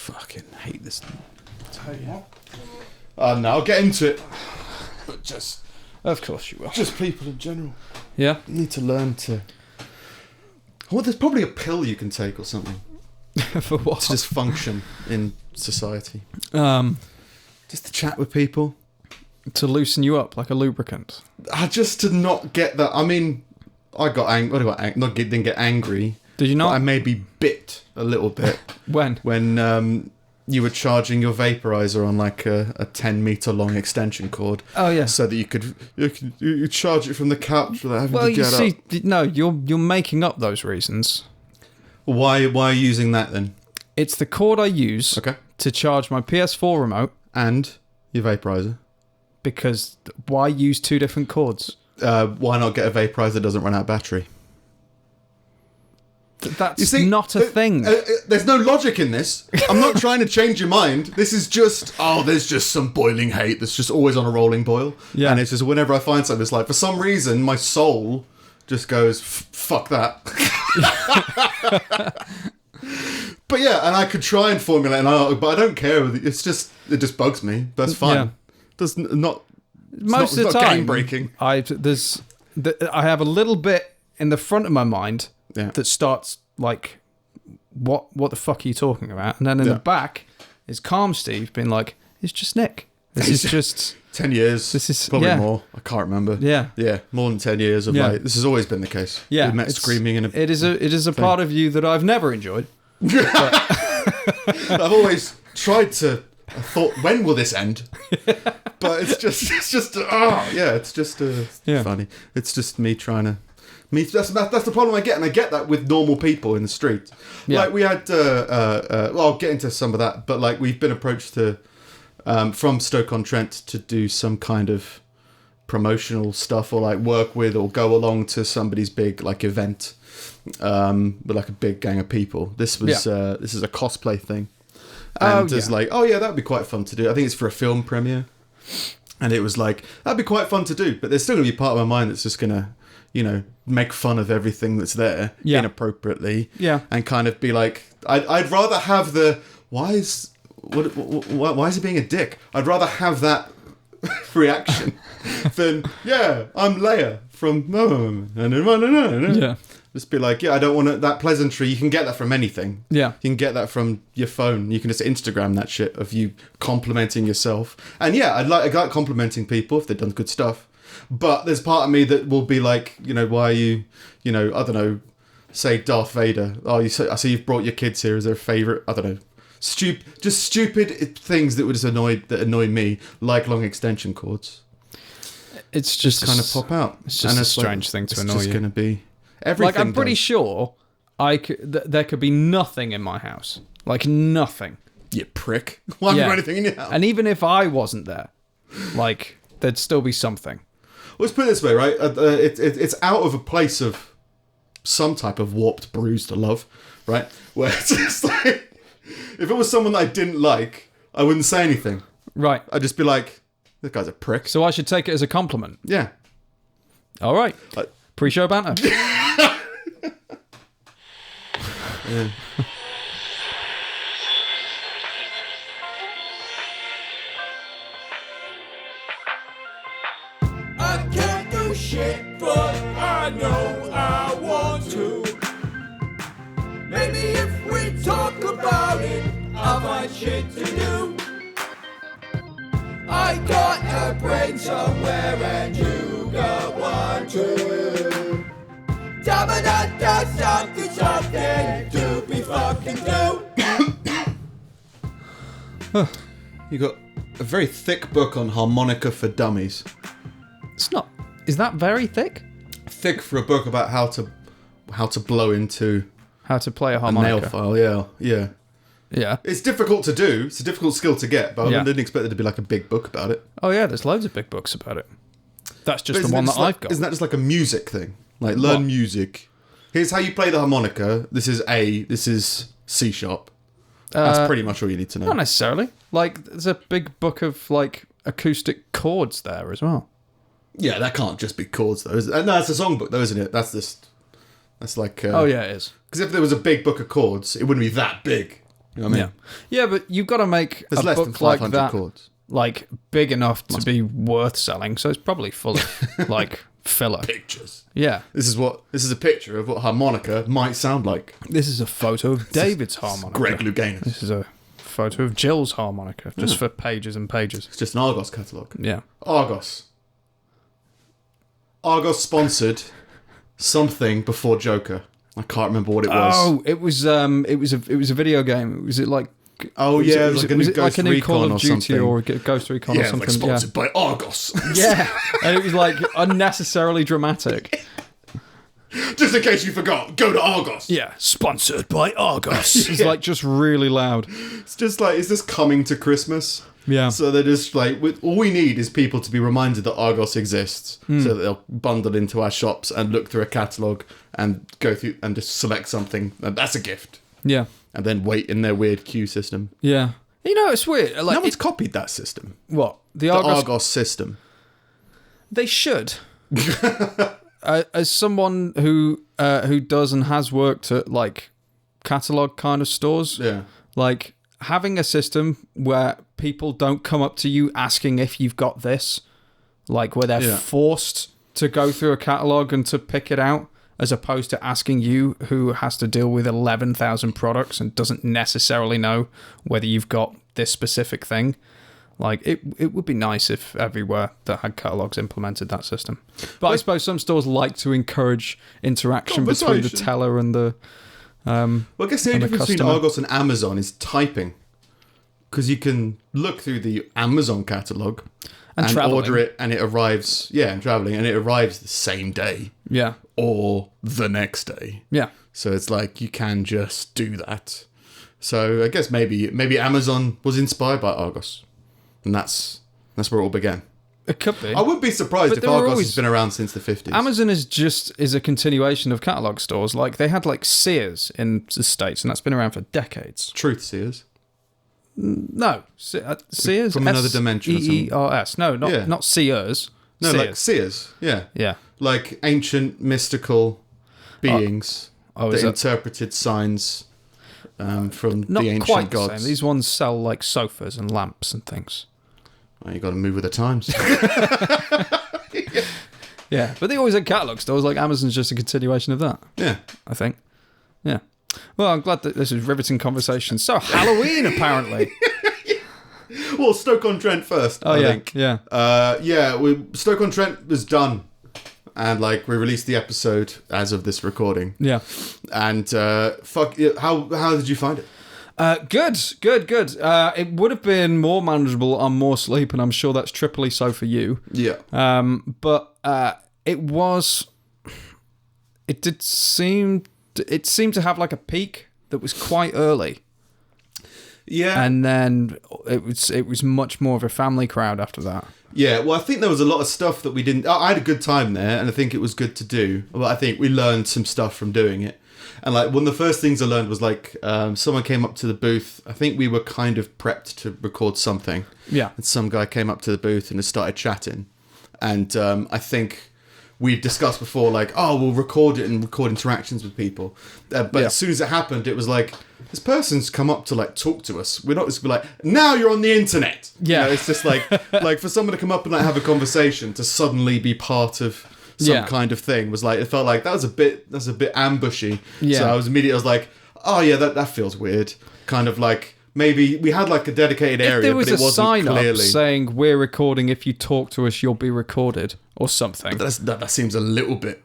fucking hate this. Tell you. No, I'll get into it. But just... Of course you will. Just people in general. Yeah? You need to learn to... Well, there's probably a pill you can take or something. For what? To just function in society. Just to chat with people. To loosen you up like a lubricant. Just to not get that... I mean, I got angry. Didn't get angry. Did you not? But I maybe bit a little bit. When? When you were charging your vaporizer on like a 10 meter long extension cord. Oh yeah. So that you could charge it from the couch without having to get up. No, you're making up those reasons. Why are you using that then? It's the cord I use to charge my PS4 remote and your vaporizer. Because why use two different cords? Why not get a vaporizer that doesn't run out of battery? That's not a thing. There's no logic in this. I'm not trying to change your mind. This is just, there's just some boiling hate that's just always on a rolling boil. Yeah. And it's just whenever I find something, it's like, for some reason, my soul just goes, fuck that. But yeah, and I could try and formulate but I don't care. It's just, it just bugs me. That's fine. Yeah. Most of the time, game breaking. I have a little bit in the front of my mind that starts like, what the fuck are you talking about? And then in the back is calm Steve being like, it's just Nick. This is just 10 years. This is probably more. I can't remember. Yeah, more than 10 years of like. This has always been the case. Yeah, we met screaming in a. It is a part of you that I've never enjoyed. I've always tried to. I thought, when will this end? But it's just funny. It's just me trying to. That's the problem I get, and I get that with normal people in the street. Yeah. Like we had, I'll get into some of that, but like we've been approached to, from Stoke-on-Trent to do some kind of promotional stuff or like work with or go along to somebody's big like event, with like a big gang of people. This was this is a cosplay thing. And it's like, that'd be quite fun to do. I think it's for a film premiere. And it was like, that'd be quite fun to do. But there's still going to be part of my mind that's just going to, make fun of everything that's there inappropriately. Yeah. And kind of be like, I'd rather have the, why is he being a dick? I'd rather have that reaction than, I'm Leia from, yeah. Just be like, I don't want that pleasantry. You can get that from anything. Yeah. You can get that from your phone. You can just Instagram that shit of you complimenting yourself. And I like complimenting people if they've done good stuff. But there's part of me that will be like, why are you, I don't know, say Darth Vader. Oh, I see you've brought your kids here. Is there a favourite? I don't know. Stupid things that would just annoy me, like long extension cords. It's just kind of pop out. It's just a strange thing to annoy you. It's just going to be... Everything I'm pretty sure there could be nothing in my house. Like, nothing. You prick. Why have you got anything in your house? And even if I wasn't there, like, there'd still be something. Let's put it this way, right? It's out of a place of some type of warped, bruised love, right? Where it's just like... If it was someone that I didn't like, I wouldn't say anything. Right. I'd just be like, this guy's a prick. So I should take it as a compliment? Yeah. All right. Pre-show banter. Yeah. I can't do shit, but I know I want to. Maybe if we talk about it, I'll find shit to do. I got a brain somewhere and you got one too. Something to be fucking do. You got a very thick book on harmonica for dummies. It's not. Is that very thick? Thick for a book about how to blow into how to play a harmonica. A nail file. Yeah. It's difficult to do. It's a difficult skill to get, but I didn't expect there to be like a big book about it. Oh yeah, there's loads of big books about it. That's just the one that I've got. Isn't that just like a music thing? Like learn music. Here's how you play the harmonica. This is A. This is C sharp. That's pretty much all you need to know. Not necessarily. Like, there's a big book of like acoustic chords there as well. Yeah, that can't just be chords though. No, it's a songbook though, isn't it? That's like. Oh yeah, it is. Because if there was a big book of chords, it wouldn't be that big. You know what I mean? Yeah, but you've got to make There's a less than book like 500 that, chords. like big enough to be worth selling. So it's probably full of like filler Pictures. Yeah, This is a picture of what harmonica might sound like. this is a photo of David's harmonica. Greg Louganis. This is a photo of Jill's harmonica, just for pages and pages. It's just an Argos catalogue. Yeah. Argos sponsored something before Joker. I can't remember what it was. Oh, it was a video game. Was it like? Oh was yeah, it, it was like a new Ghost like a new Call Recon of or Duty something. or Ghost Recon or Yeah, something? like sponsored by Argos. Yeah, and it was like unnecessarily dramatic. Just in case you forgot, go to Argos. Yeah, sponsored by Argos. It's like just really loud. It's just like, is this coming to Christmas? Yeah. So they're just like, all we need is people to be reminded that Argos exists, so that they'll bundle into our shops and look through a catalogue and go through and just select something. And that's a gift. Yeah. And then wait in their weird queue system. Yeah. You know, it's weird. Like, No one's copied that system. what? The The Argos. Argos system. They should. As someone who does and has worked at like catalog kind of stores, Yeah. like having a system where people don't come up to you asking if you've got this, like where they're Yeah. forced to go through a catalog and to pick it out, as opposed to asking you, who has to deal with 11,000 products and doesn't necessarily know whether you've got this specific thing. Like, it would be nice if everywhere that had catalogs implemented that system. But I suppose some stores like to encourage interaction between the teller and the... Well, I guess the only and the difference between customer. Argos and Amazon is typing. Because you can look through the Amazon catalogue and travelling. order it, and it arrives... Yeah, and travelling, and it arrives the same day. Yeah. Or the next day. Yeah. So it's like, you can just do that. So I guess maybe Amazon was inspired by Argos. And that's where it all began. It could be. I wouldn't be surprised But if there were Argos always- has been around since the 50s. Amazon is a continuation of catalog stores. Like, they had like Sears in the States, and that's been around for decades. Truth Sears. No, Sears From another dimension or something. Seers. No, not Sears. No, Sears. like Sears. Yeah. Yeah. Like ancient mystical beings Oh, that is that interpreted signs from not the ancient quite the gods. same? These ones sell like sofas and lamps and things. Oh, you got to move with the times. Yeah, but they always had catalog stores. Like Amazon's just a continuation of that. Yeah. I think. Yeah. Well, I'm glad that this is riveting conversation. So Halloween, apparently. Well, Stoke-on-Trent first, I think. Yeah. Stoke-on-Trent was done. And, like, we released the episode as of this recording. Yeah. And, how did you find it? Good. It would have been more manageable on more sleep, and I'm sure that's triply so for you. Yeah. But it seemed to have like a peak that was quite early. Yeah. And then it was much more of a family crowd after that. Yeah, well, I think there was a lot of stuff that we didn't... I had a good time there, and I think it was good to do. Well, I think we learned some stuff from doing it. And, like, one of the first things I learned was, like, someone came up to the booth. I think we were kind of prepped to record something. Yeah. And some guy came up to the booth and started chatting. And I think we've discussed before, like, oh, we'll record it and record interactions with people. But as soon as it happened, it was like, this person's come up to, like, talk to us. We're not just be like, now you're on the internet. Yeah. You know, it's just like, like for someone to come up and like, have a conversation to suddenly be part of some kind of thing was like, it felt like that was a bit ambushy. Yeah. So I was like, oh yeah, that feels weird. Kind of like, maybe we had like a dedicated area, If there was but it a wasn't sign clearly. up saying we're recording, if you talk to us, you'll be recorded or something. That seems a little bit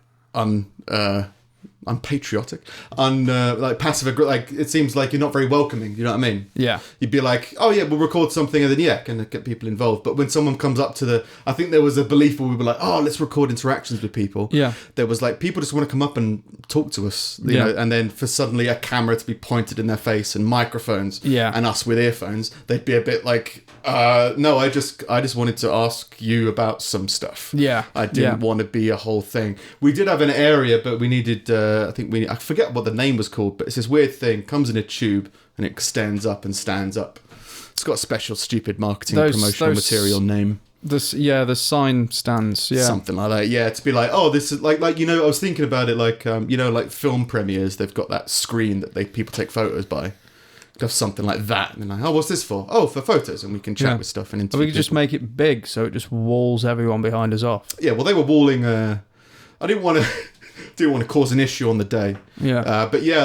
unpatriotic, like passive aggressive. Like it seems like you're not very welcoming. You know what I mean? Yeah. You'd be like, oh yeah, we'll record something, and then can get people involved. But when someone comes up to I think there was a belief where we were like, oh, let's record interactions with people. Yeah. There was like people just want to come up and talk to us, you know, and then for suddenly a camera to be pointed in their face and microphones, and us with earphones, they'd be a bit like, no, I just wanted to ask you about some stuff. Yeah. I didn't want to be a whole thing. We did have an area, but we needed. I forget what the name was called, but it's this weird thing. Comes in a tube and it extends up and stands up. It's got a special stupid marketing promotional material name. The sign stands. Yeah. Something like that. Yeah, to be like, oh, this is like you know, I was thinking about it like like film premieres. They've got that screen that people take photos by. of something like that. And like, oh, what's this for? Oh, for photos, and we can chat with stuff and interview. We could just make it big, so it just walls everyone behind us off. Yeah, well, they were walling. I didn't want to cause an issue on the day. Yeah, but yeah,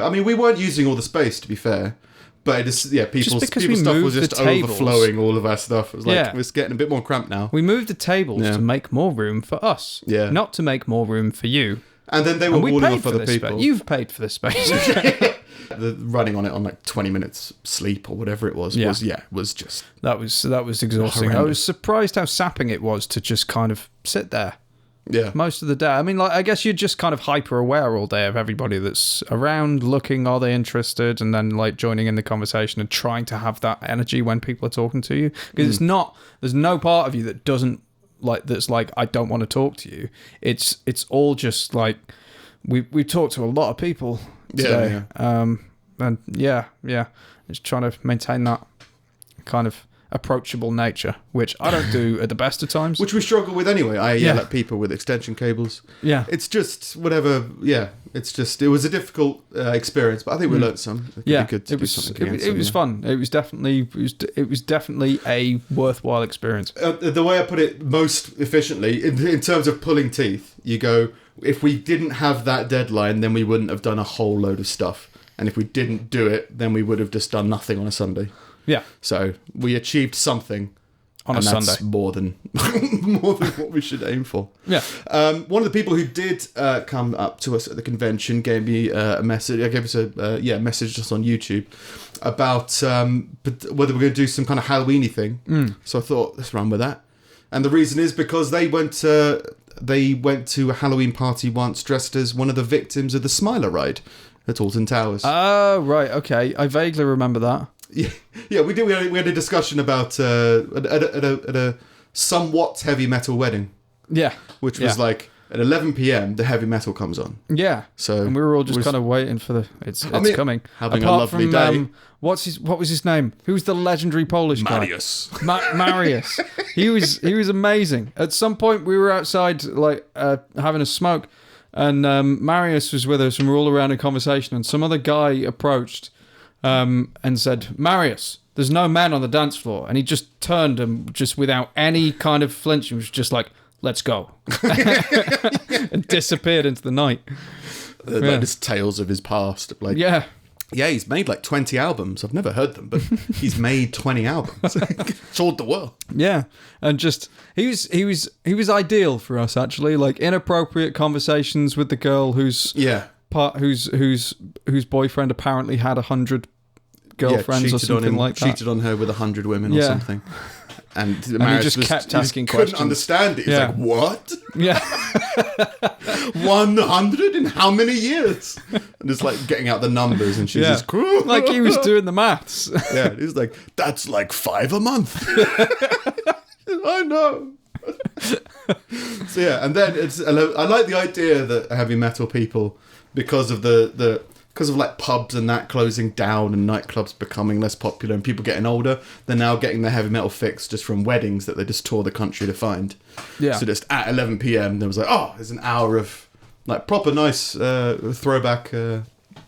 I mean, we weren't using all the space, to be fair. But it is, people's stuff was just overflowing all of our stuff. It was like, it's getting a bit more cramped now. We moved the tables to make more room for us. Yeah. Not to make more room for you. And then they were walling off other people. You've paid for this space. The running on it on like 20 minutes sleep or whatever it was was just... That was exhausting. Horrendous. I was surprised how sapping it was to just kind of sit there. Yeah. Most of the day. I mean, I guess you're just kind of hyper aware all day of everybody that's around, looking, are they interested, and then joining in the conversation and trying to have that energy when people are talking to you. Because there's no part of you that doesn't that's like, I don't want to talk to you. It's all just like, we talked to a lot of people today. And just trying to maintain that kind of approachable nature, which I don't do at the best of times. Which we struggle with anyway. I yell at people with extension cables. Yeah. It's just whatever. Yeah. It's just, it was a difficult experience, but I think we learnt some. It was fun. It was definitely a worthwhile experience. The way I put it most efficiently, in terms of pulling teeth, you go, if we didn't have that deadline, then we wouldn't have done a whole load of stuff. And if we didn't do it, then we would have just done nothing on a Sunday. Yeah. So we achieved something on a Sunday. That's more than what we should aim for. Yeah. One of the people who did come up to us at the convention gave me a message. Gave us a message just on YouTube about whether we're going to do some kind of Halloween-y thing. So I thought, let's run with that. And the reason is because they went to a Halloween party once dressed as one of the victims of the Smiler ride at Alton Towers. Oh, right, okay. I vaguely remember that. Yeah, we did. We had a discussion about at a somewhat heavy metal wedding. Yeah, which was like at 11 p.m. the heavy metal comes on. Yeah, so and we were all just kind of waiting for it's coming. Having a lovely day. What was his name? Who's the legendary Polish guy? Marius. Marius. He was amazing. At some point we were outside having a smoke, and Marius was with us, and we were all around in conversation, and some other guy approached. And said, Marius, there's no man on the dance floor. And he just turned and just without any kind of flinching was just like, let's go. And disappeared into the night. Just tales of his past. Yeah, he's made 20 albums. I've never heard them, but he's made 20 albums. Toured the world. Yeah. And just, he was ideal for us, actually. Inappropriate conversations with the girl whose boyfriend apparently had 100 girlfriends or something like that. Cheated on her with 100 women or something. And he just kept asking questions. Couldn't understand it. He's like, what? Yeah. 100 in how many years? And it's getting out the numbers, and she's just cruel. Like he was doing the maths. Yeah, he's like, that's 5 a month. I know. So yeah, and then I like the idea that heavy metal people, because of because of pubs and that closing down and nightclubs becoming less popular and people getting older, they're now getting their heavy metal fix just from weddings that they just tour the country to find. Yeah. So just at 11 p.m. there was there's an hour of proper nice throwback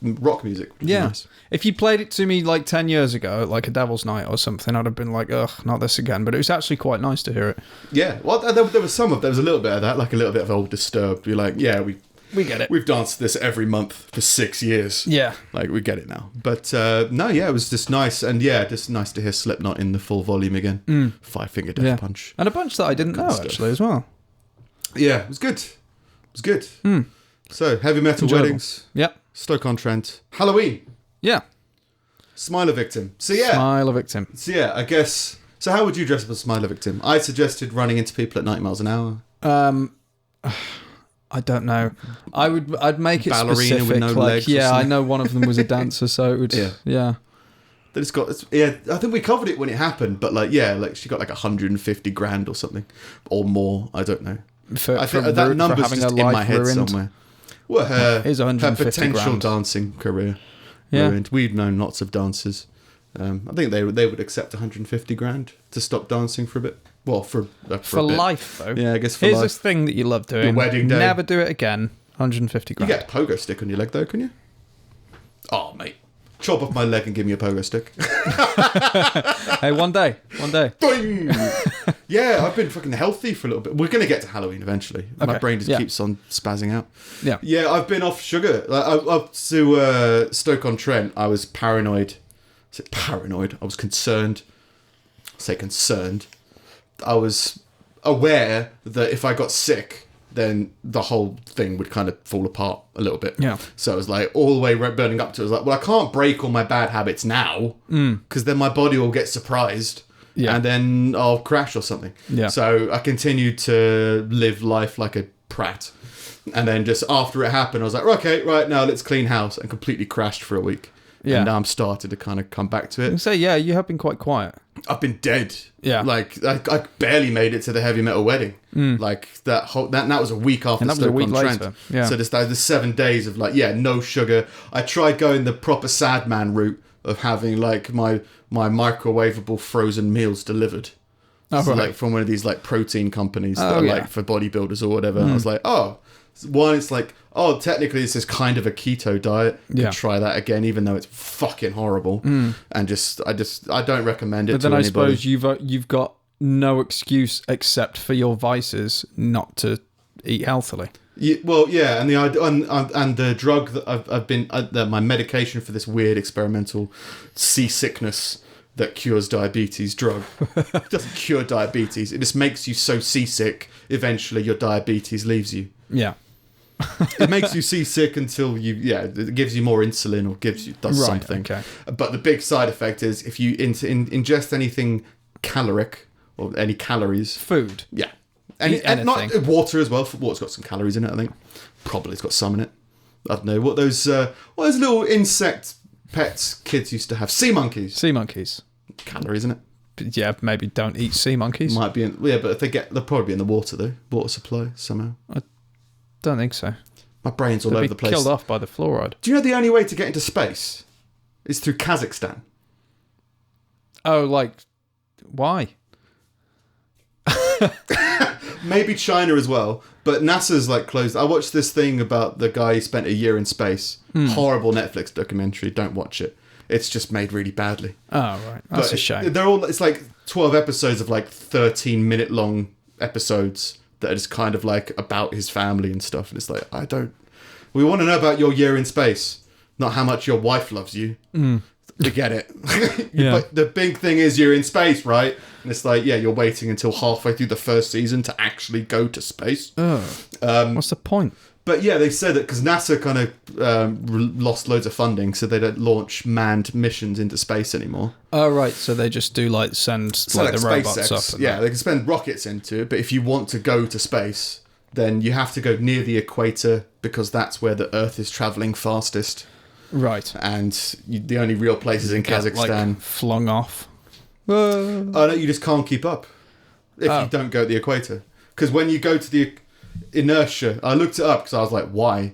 rock music. Yeah. Nice. If you played it to me 10 years ago, a Devil's Night or something, I'd have been like, ugh, not this again. But it was actually quite nice to hear it. Yeah. Well, there was a little bit of that, a little bit of old Disturbed. You're like, yeah, we get it. We've danced this every month for 6 years. Yeah. We get it now. But it was just nice. And just nice to hear Slipknot in the full volume again. 5 Finger Death Punch. And a bunch that I didn't know, actually, as well. Yeah, it was good. So, heavy metal weddings. Yep. Stoke-on-Trent. Halloween. Yeah. Smiler victim. So, yeah. Smiler victim. So, yeah, I guess... So, how would you dress up as a Smiler victim? I suggested running into people at 90 miles an hour. I don't know. I'd make it ballerina specific. With no legs I know one of them was a dancer, so it would. Yeah. That it's got. I think we covered it when it happened, but she got 150 grand or something, or more. I don't know. That number's just in my head ruined. Somewhere. Well, her potential grand. dancing career ruined. We've known lots of dancers. I think they would accept 150 grand to stop dancing for a bit. Well, for life, though. Yeah, I guess for Here's life. this thing that you love doing. Your wedding day. Never do it again. 150 grand. You get a pogo stick on your leg, though, can you? Oh, mate. chop off my leg and give me a pogo stick. Hey, one day. Boing! Yeah, I've been fucking healthy for a little bit. We're going to get to Halloween eventually. Okay. My brain just keeps on spazzing out. Yeah. Yeah, I've been off sugar. Up to Stoke-on-Trent, I was paranoid. I said paranoid. I was concerned. I say concerned. I was aware that if I got sick, then the whole thing would kind of fall apart a little bit. Yeah. So it was like all the way burning up to it. I was like, well, I can't break all my bad habits now because then my body will get surprised and then I'll crash or something. Yeah. So I continued to live life like a prat. And then just after it happened, I was like, okay, right, now let's clean house, and completely crashed for a week. Yeah. And now I'm starting to kind of come back to it. So yeah, you have been quite quiet. I've been dead. Yeah. Like I barely made it to the heavy metal wedding. Like that was a week after And that was a week Stoke-on-Trent. later. Yeah. So the 7 days of like, no sugar. I tried going the proper sad man route of having like my microwavable frozen meals delivered. Oh, So, right. like from one of these like protein companies that are like for bodybuilders or whatever. And I was like, it's like, technically this is kind of a keto diet. Yeah. Try that again, even though it's fucking horrible. And I don't recommend it. But then to I anybody. suppose you've got no excuse except for your vices not to eat healthily. Yeah, well, yeah, and the drug that I've been my medication for this weird experimental seasickness that cures diabetes drug. It doesn't cure diabetes. It just makes you so seasick. Eventually, your diabetes leaves you. Yeah. It makes you seasick until it gives you more insulin or does something. Okay. But the big side effect is if you ingest anything caloric or any calories. Food. Yeah. And not water as well. Water's got some calories in it, I think. Probably it's got some in it. I don't know. What those little insect pets kids used to have. Sea monkeys. Sea monkeys. Calories in it. Yeah, maybe don't eat sea monkeys. Might be in, but if they'll probably be in the water though. Water supply somehow. I don't think so. My brain's all They'll over be the place. killed off by the fluoride. Do you know the only way to get into space is through Kazakhstan? Oh, like, why? Maybe China as well, but NASA's like closed. I watched this thing about the guy who spent a year in space. Horrible Netflix documentary. Don't watch it. It's just made really badly. Oh, right. That's a shame. It's like 12 episodes of like 13-minute long episodes that are just kind of like about his family and stuff. And it's like, we want to know about your year in space, not how much your wife loves you. We get it. Yeah. But the big thing is you're in space, right? And it's like, you're waiting until halfway through the first season to actually go to space. What's the point? But yeah, they said that because NASA kind of lost loads of funding, so they don't launch manned missions into space anymore. Oh, right. So they just do send the robots up. Yeah, they can spend rockets into it, but if you want to go to space, then you have to go near the equator because that's where the Earth is traveling fastest. Right. And the only real places in Kazakhstan. Flung off. Oh, no, you just can't keep up if you don't go to the equator. Because when you go to the inertia, I looked it up because I was like, why?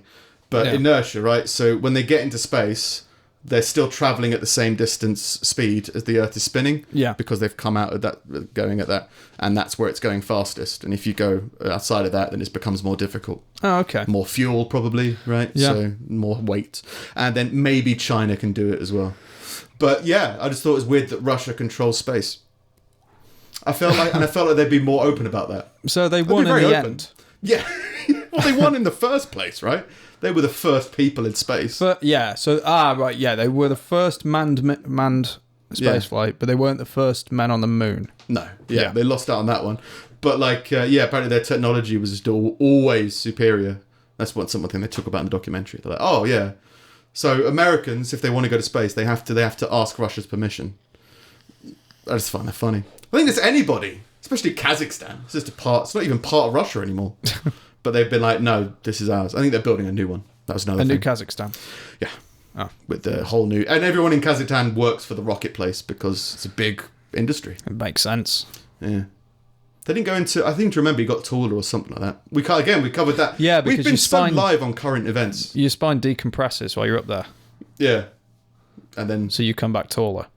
But inertia, right? So when they get into space, they're still traveling at the same distance speed as the Earth is spinning. Yeah. Because they've come out of that, going at that, and that's where it's going fastest. And if you go outside of that, then it becomes more difficult. Oh, okay. More fuel, probably, right? Yeah. So more weight. And then maybe China can do it as well. But yeah, I just thought it was weird that Russia controls space. I felt like they'd be more open about that. So they won in the end. Yeah. Well, they won in the first place, right? They were the first people in space. But yeah, so right, yeah, they were the first manned space flight, but they weren't the first men on the moon. No, yeah, they lost out on that one. But apparently their technology was just always superior. That's something they talk about in the documentary. They're like, oh yeah, so Americans, if they want to go to space, they have to ask Russia's permission. I just find that funny. I think it's anybody, especially Kazakhstan. It's just it's not even part of Russia anymore. But they've been like, no, this is ours. I think they're building a new one. That was another thing. A new Kazakhstan. Yeah. Oh. With the whole new... And everyone in Kazakhstan works for the rocket place because it's a big industry. It makes sense. Yeah. They didn't go into... I think, do you remember, he got taller or something like that. We covered that. Yeah, because we've been so live on current events. Your spine decompresses while you're up there. Yeah. And then... So you come back taller.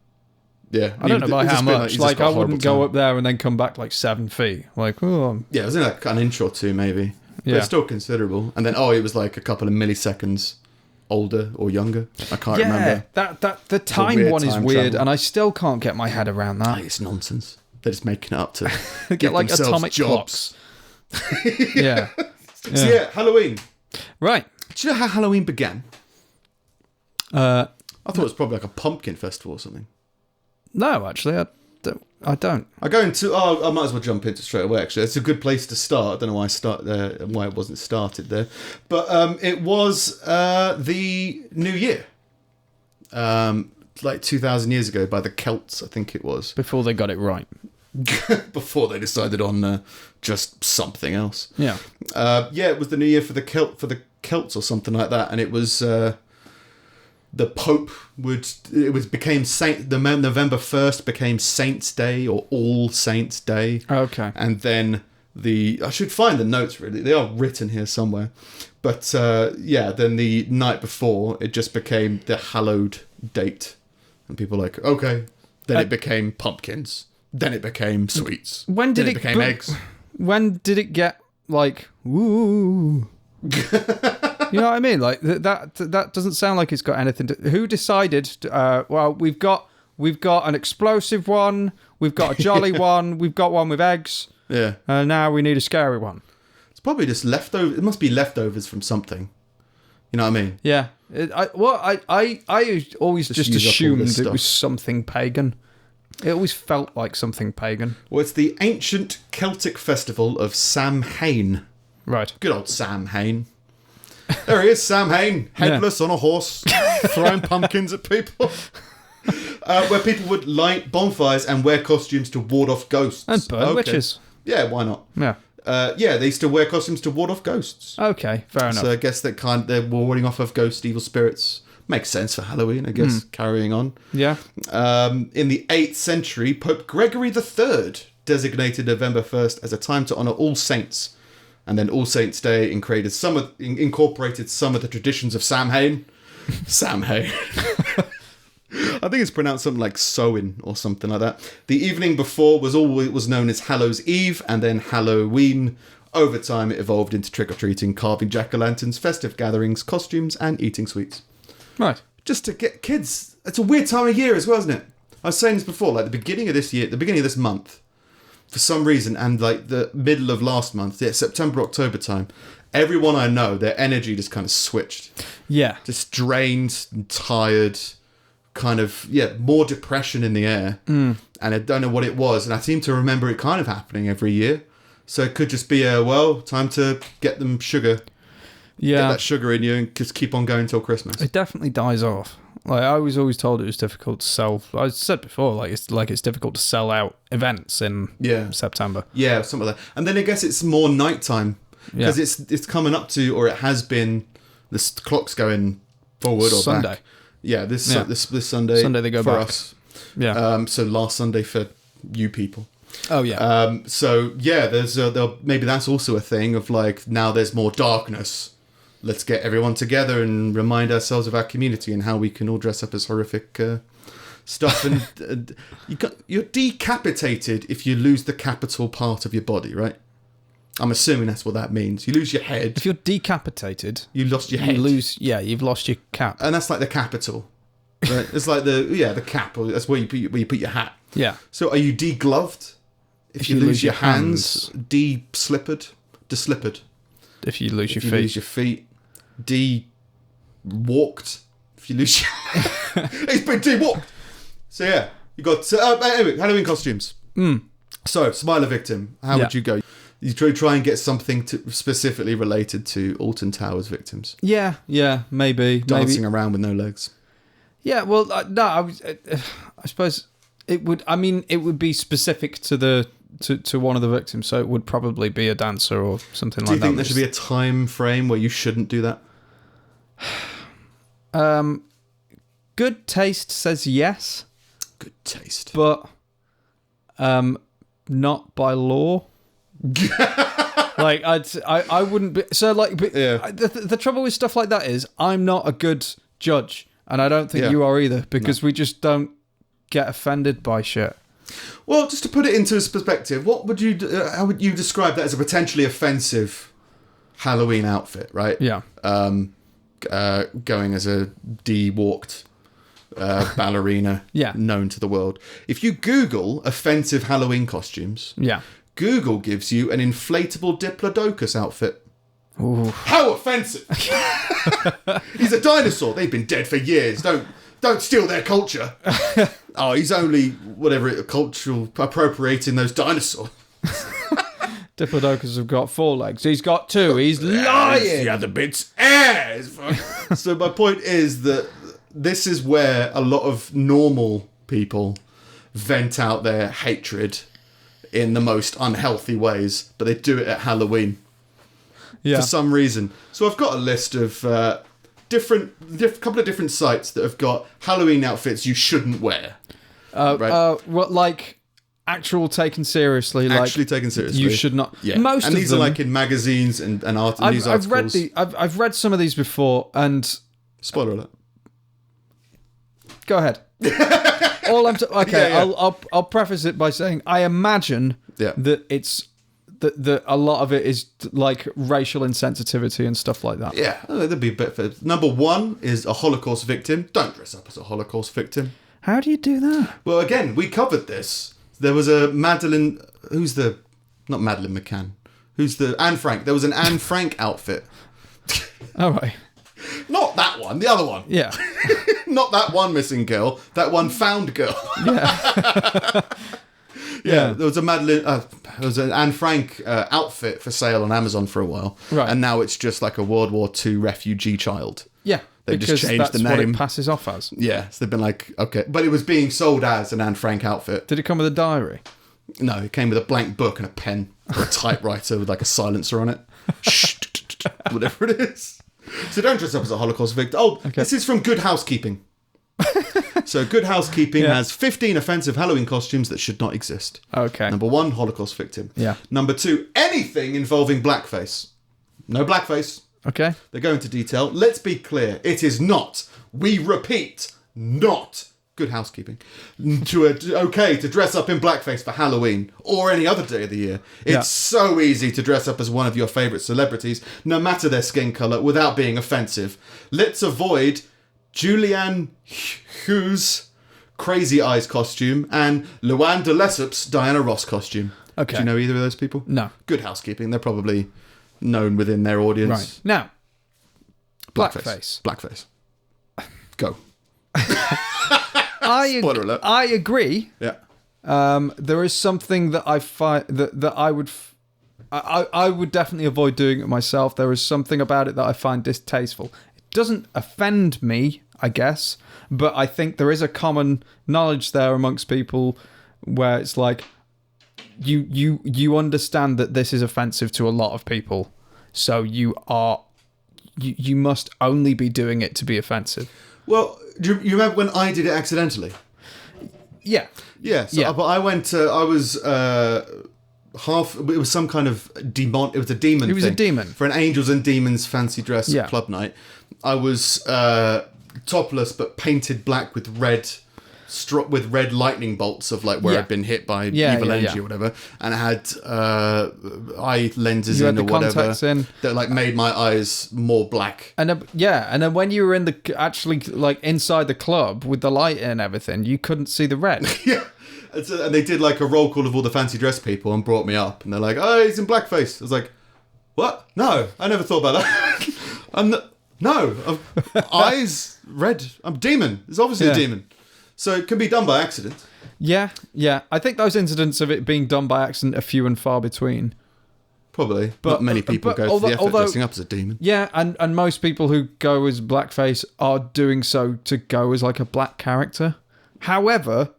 Yeah. I don't know by how much. I wouldn't go up there and then come back 7 feet. Yeah, it was in an inch or two, maybe. But it's still considerable. And then, it was a couple of milliseconds older or younger. I can't remember. The time one is weird, and I still can't get my head around that. It's nonsense. They're just making it up to get like atomic jobs. Yeah. So yeah, Halloween. Right. Do you know how Halloween began? I thought it was probably like a pumpkin festival or something. No, actually, I don't. I go into. I might as well jump into straight away. Actually, it's a good place to start. I don't know why I start there and why it wasn't started there, but it was the New Year, like 2,000 years ago by the Celts, I think it was. Before they got it right. Before they decided on just something else. Yeah. It was the New Year for the Celts or something like that, and it was. The Pope became Saint. The November 1st became Saints' Day or All Saints' Day. Okay. And then I should find the notes. Really, they are written here somewhere. But then the night before, it just became the hallowed date, and people were like, okay. Then it became pumpkins. Then it became sweets. When did it became eggs? When did it get like woo? You know what I mean? Like that doesn't sound like it's got anything to. Who decided? Well, we've got an explosive one. We've got a jolly one. We've got one with eggs. Yeah. Now we need a scary one. It's probably just leftover. It must be leftovers from something. You know what I mean? Yeah. I always just assumed it was something pagan. It always felt like something pagan. Well, it's the ancient Celtic festival of Samhain. Right. Good old Samhain. There he is, Sam Hain, headless on a horse, throwing pumpkins at people. Where people would light bonfires and wear costumes to ward off ghosts. And burn witches. Yeah, why not? Yeah. They used to wear costumes to ward off ghosts. Okay, fair enough. So I guess they're warding off of ghost, evil spirits. Makes sense for Halloween, I guess, carrying on. Yeah. In the 8th century, Pope Gregory III designated November 1st as a time to honour all saints. And then All Saints' Day incorporated some of the traditions of Samhain. Samhain. I think it's pronounced something like Samhain or something like that. The evening before was known as Hallows Eve and then Halloween. Over time, it evolved into trick-or-treating, carving jack-o'-lanterns, festive gatherings, costumes, and eating sweets. Right. Just to get kids. It's a weird time of year as well, isn't it? I was saying this before, like the beginning of this month, for some reason, and like the middle of last month, September, October time, everyone I know, their energy just kind of switched. Yeah. Just drained and tired, kind of, more depression in the air. And I don't know what it was. And I seem to remember it kind of happening every year. So it could just be time to get them sugar. Yeah. Get that sugar in you and just keep on going till Christmas. It definitely dies off. Like I was always told it was difficult to sell. I said before, it's difficult to sell out events in September. Yeah, something like that. And then I guess it's more nighttime because it's coming up to, or it has been. The clock's going forward or Sunday. Back. Yeah, this Sunday. Sunday they go for back. us. Yeah. So last Sunday for you people. Oh yeah. There's maybe that's also a thing of like now there's more darkness. Let's get everyone together and remind ourselves of our community and how we can all dress up as horrific stuff. And you're decapitated if you lose the capital part of your body, right? I'm assuming that's what that means. You lose your head. If you're decapitated, you lost your head. You've lost your cap. And that's like the capital. Right? It's like the cap. That's where you put your hat. Yeah. So are you degloved? If you lose your hands, de-slippered. If you lose your feet. Lose your feet. De-walked. If you lose your... He's been de-walked. So yeah, you got... anyway, Halloween costumes. So, Smiler Victim. How would you go? You try and get something specifically related to Alton Towers victims. Yeah, maybe. Dancing around with no legs. Yeah, well, no, I suppose it would... I mean, it would be specific to to one of the victims, so it would probably be a dancer or something like that. Do you think there should be a time frame where you shouldn't do that? Good taste says yes. Good taste. But not by law. Like I wouldn't be so like the trouble with stuff like that is I'm not a good judge, and I don't think you are either, because we just don't get offended by shit. Well, just to put it into perspective, what would you how would you describe that as a potentially offensive Halloween outfit, right? Yeah. going as a de-walked ballerina known to the world. If you Google offensive Halloween costumes, Google gives you an inflatable Diplodocus outfit. Ooh. How offensive! He's a dinosaur. They've been dead for years. Don't steal their culture. Oh, he's only cultural appropriating those dinosaurs. Diplodocus have got 4 legs. He's got 2. He's lying. The other bit's ass. So my point is that this is where a lot of normal people vent out their hatred in the most unhealthy ways, but they do it at Halloween for some reason. So I've got a list of couple of different sites that have got Halloween outfits you shouldn't wear. What, like actual taken seriously? Actually taken seriously. You should not. Yeah. Most and of these them, are like in magazines and news articles. I've read some of these before, and spoiler alert. Go ahead. I'll preface it by saying I imagine that it's that a lot of it is like racial insensitivity and stuff like that. Yeah, there'd be a bit for Number 1 is a Holocaust victim. Don't dress up as a Holocaust victim. How do you do that? Well, again, we covered this. There was a Madeline. Not Madeline McCann. Anne Frank. There was an Anne Frank outfit. All right. Not that one, the other one. Yeah. Not that one missing girl, that one found girl. Yeah. Yeah, there was a Madeline, there was an Anne Frank outfit for sale on Amazon for a while. Right. And now it's just like a World War II refugee child. Yeah. They just changed the name. What it passes off as. Yeah, so they've been like, okay. But it was being sold as an Anne Frank outfit. Did it come with a diary? No, it came with a blank book and a pen, or a typewriter with like a silencer on it. Whatever it is. So don't dress up as a Holocaust victim. Oh, okay. This is from Good Housekeeping. So Good Housekeeping has 15 offensive Halloween costumes that should not exist. Okay. Number 1, Holocaust victim. Yeah. Number 2, anything involving blackface. No blackface. Okay. They go into detail. Let's be clear. It is not, we repeat, not Good Housekeeping to dress up in blackface for Halloween or any other day of the year. It's so easy to dress up as one of your favourite celebrities, no matter their skin colour, without being offensive. Let's avoid Julianne Hughes' Crazy Eyes costume and Luann de Lessep's Diana Ross costume. Okay. Do you know either of those people? No. Good Housekeeping. They're probably known within their audience. Right. Now, blackface. Blackface. Go. Spoiler alert. I agree. Yeah. There is something that I find that I would definitely avoid doing it myself. There is something about it that I find distasteful. It doesn't offend me, I guess, but I think there is a common knowledge there amongst people where it's like you understand that this is offensive to a lot of people, so you must only be doing it to be offensive. Well, do you remember when I did it accidentally? Yeah. Yeah. So, but I went. I was half. It was some kind of demon. It was a demon. It was thing. a demon for an Angels and Demons fancy dress club night. I was topless but painted black with red lightning bolts of like where I'd been hit by evil energy or whatever, and I had eye lenses in or whatever that like made my eyes more black. And then when you were in actually like inside the club with the light and everything, you couldn't see the red. Yeah. And they did like a roll call of all the fancy dress people and brought me up, and they're like, "Oh, he's in blackface." I was like, "What? No, I never thought about that." Eyes red. I'm a demon. It's obviously a demon. So it can be done by accident. Yeah. I think those incidents of it being done by accident are few and far between. Probably. But not many people go to the effort of dressing up as a demon. Yeah, and most people who go as blackface are doing so to go as like a black character. However,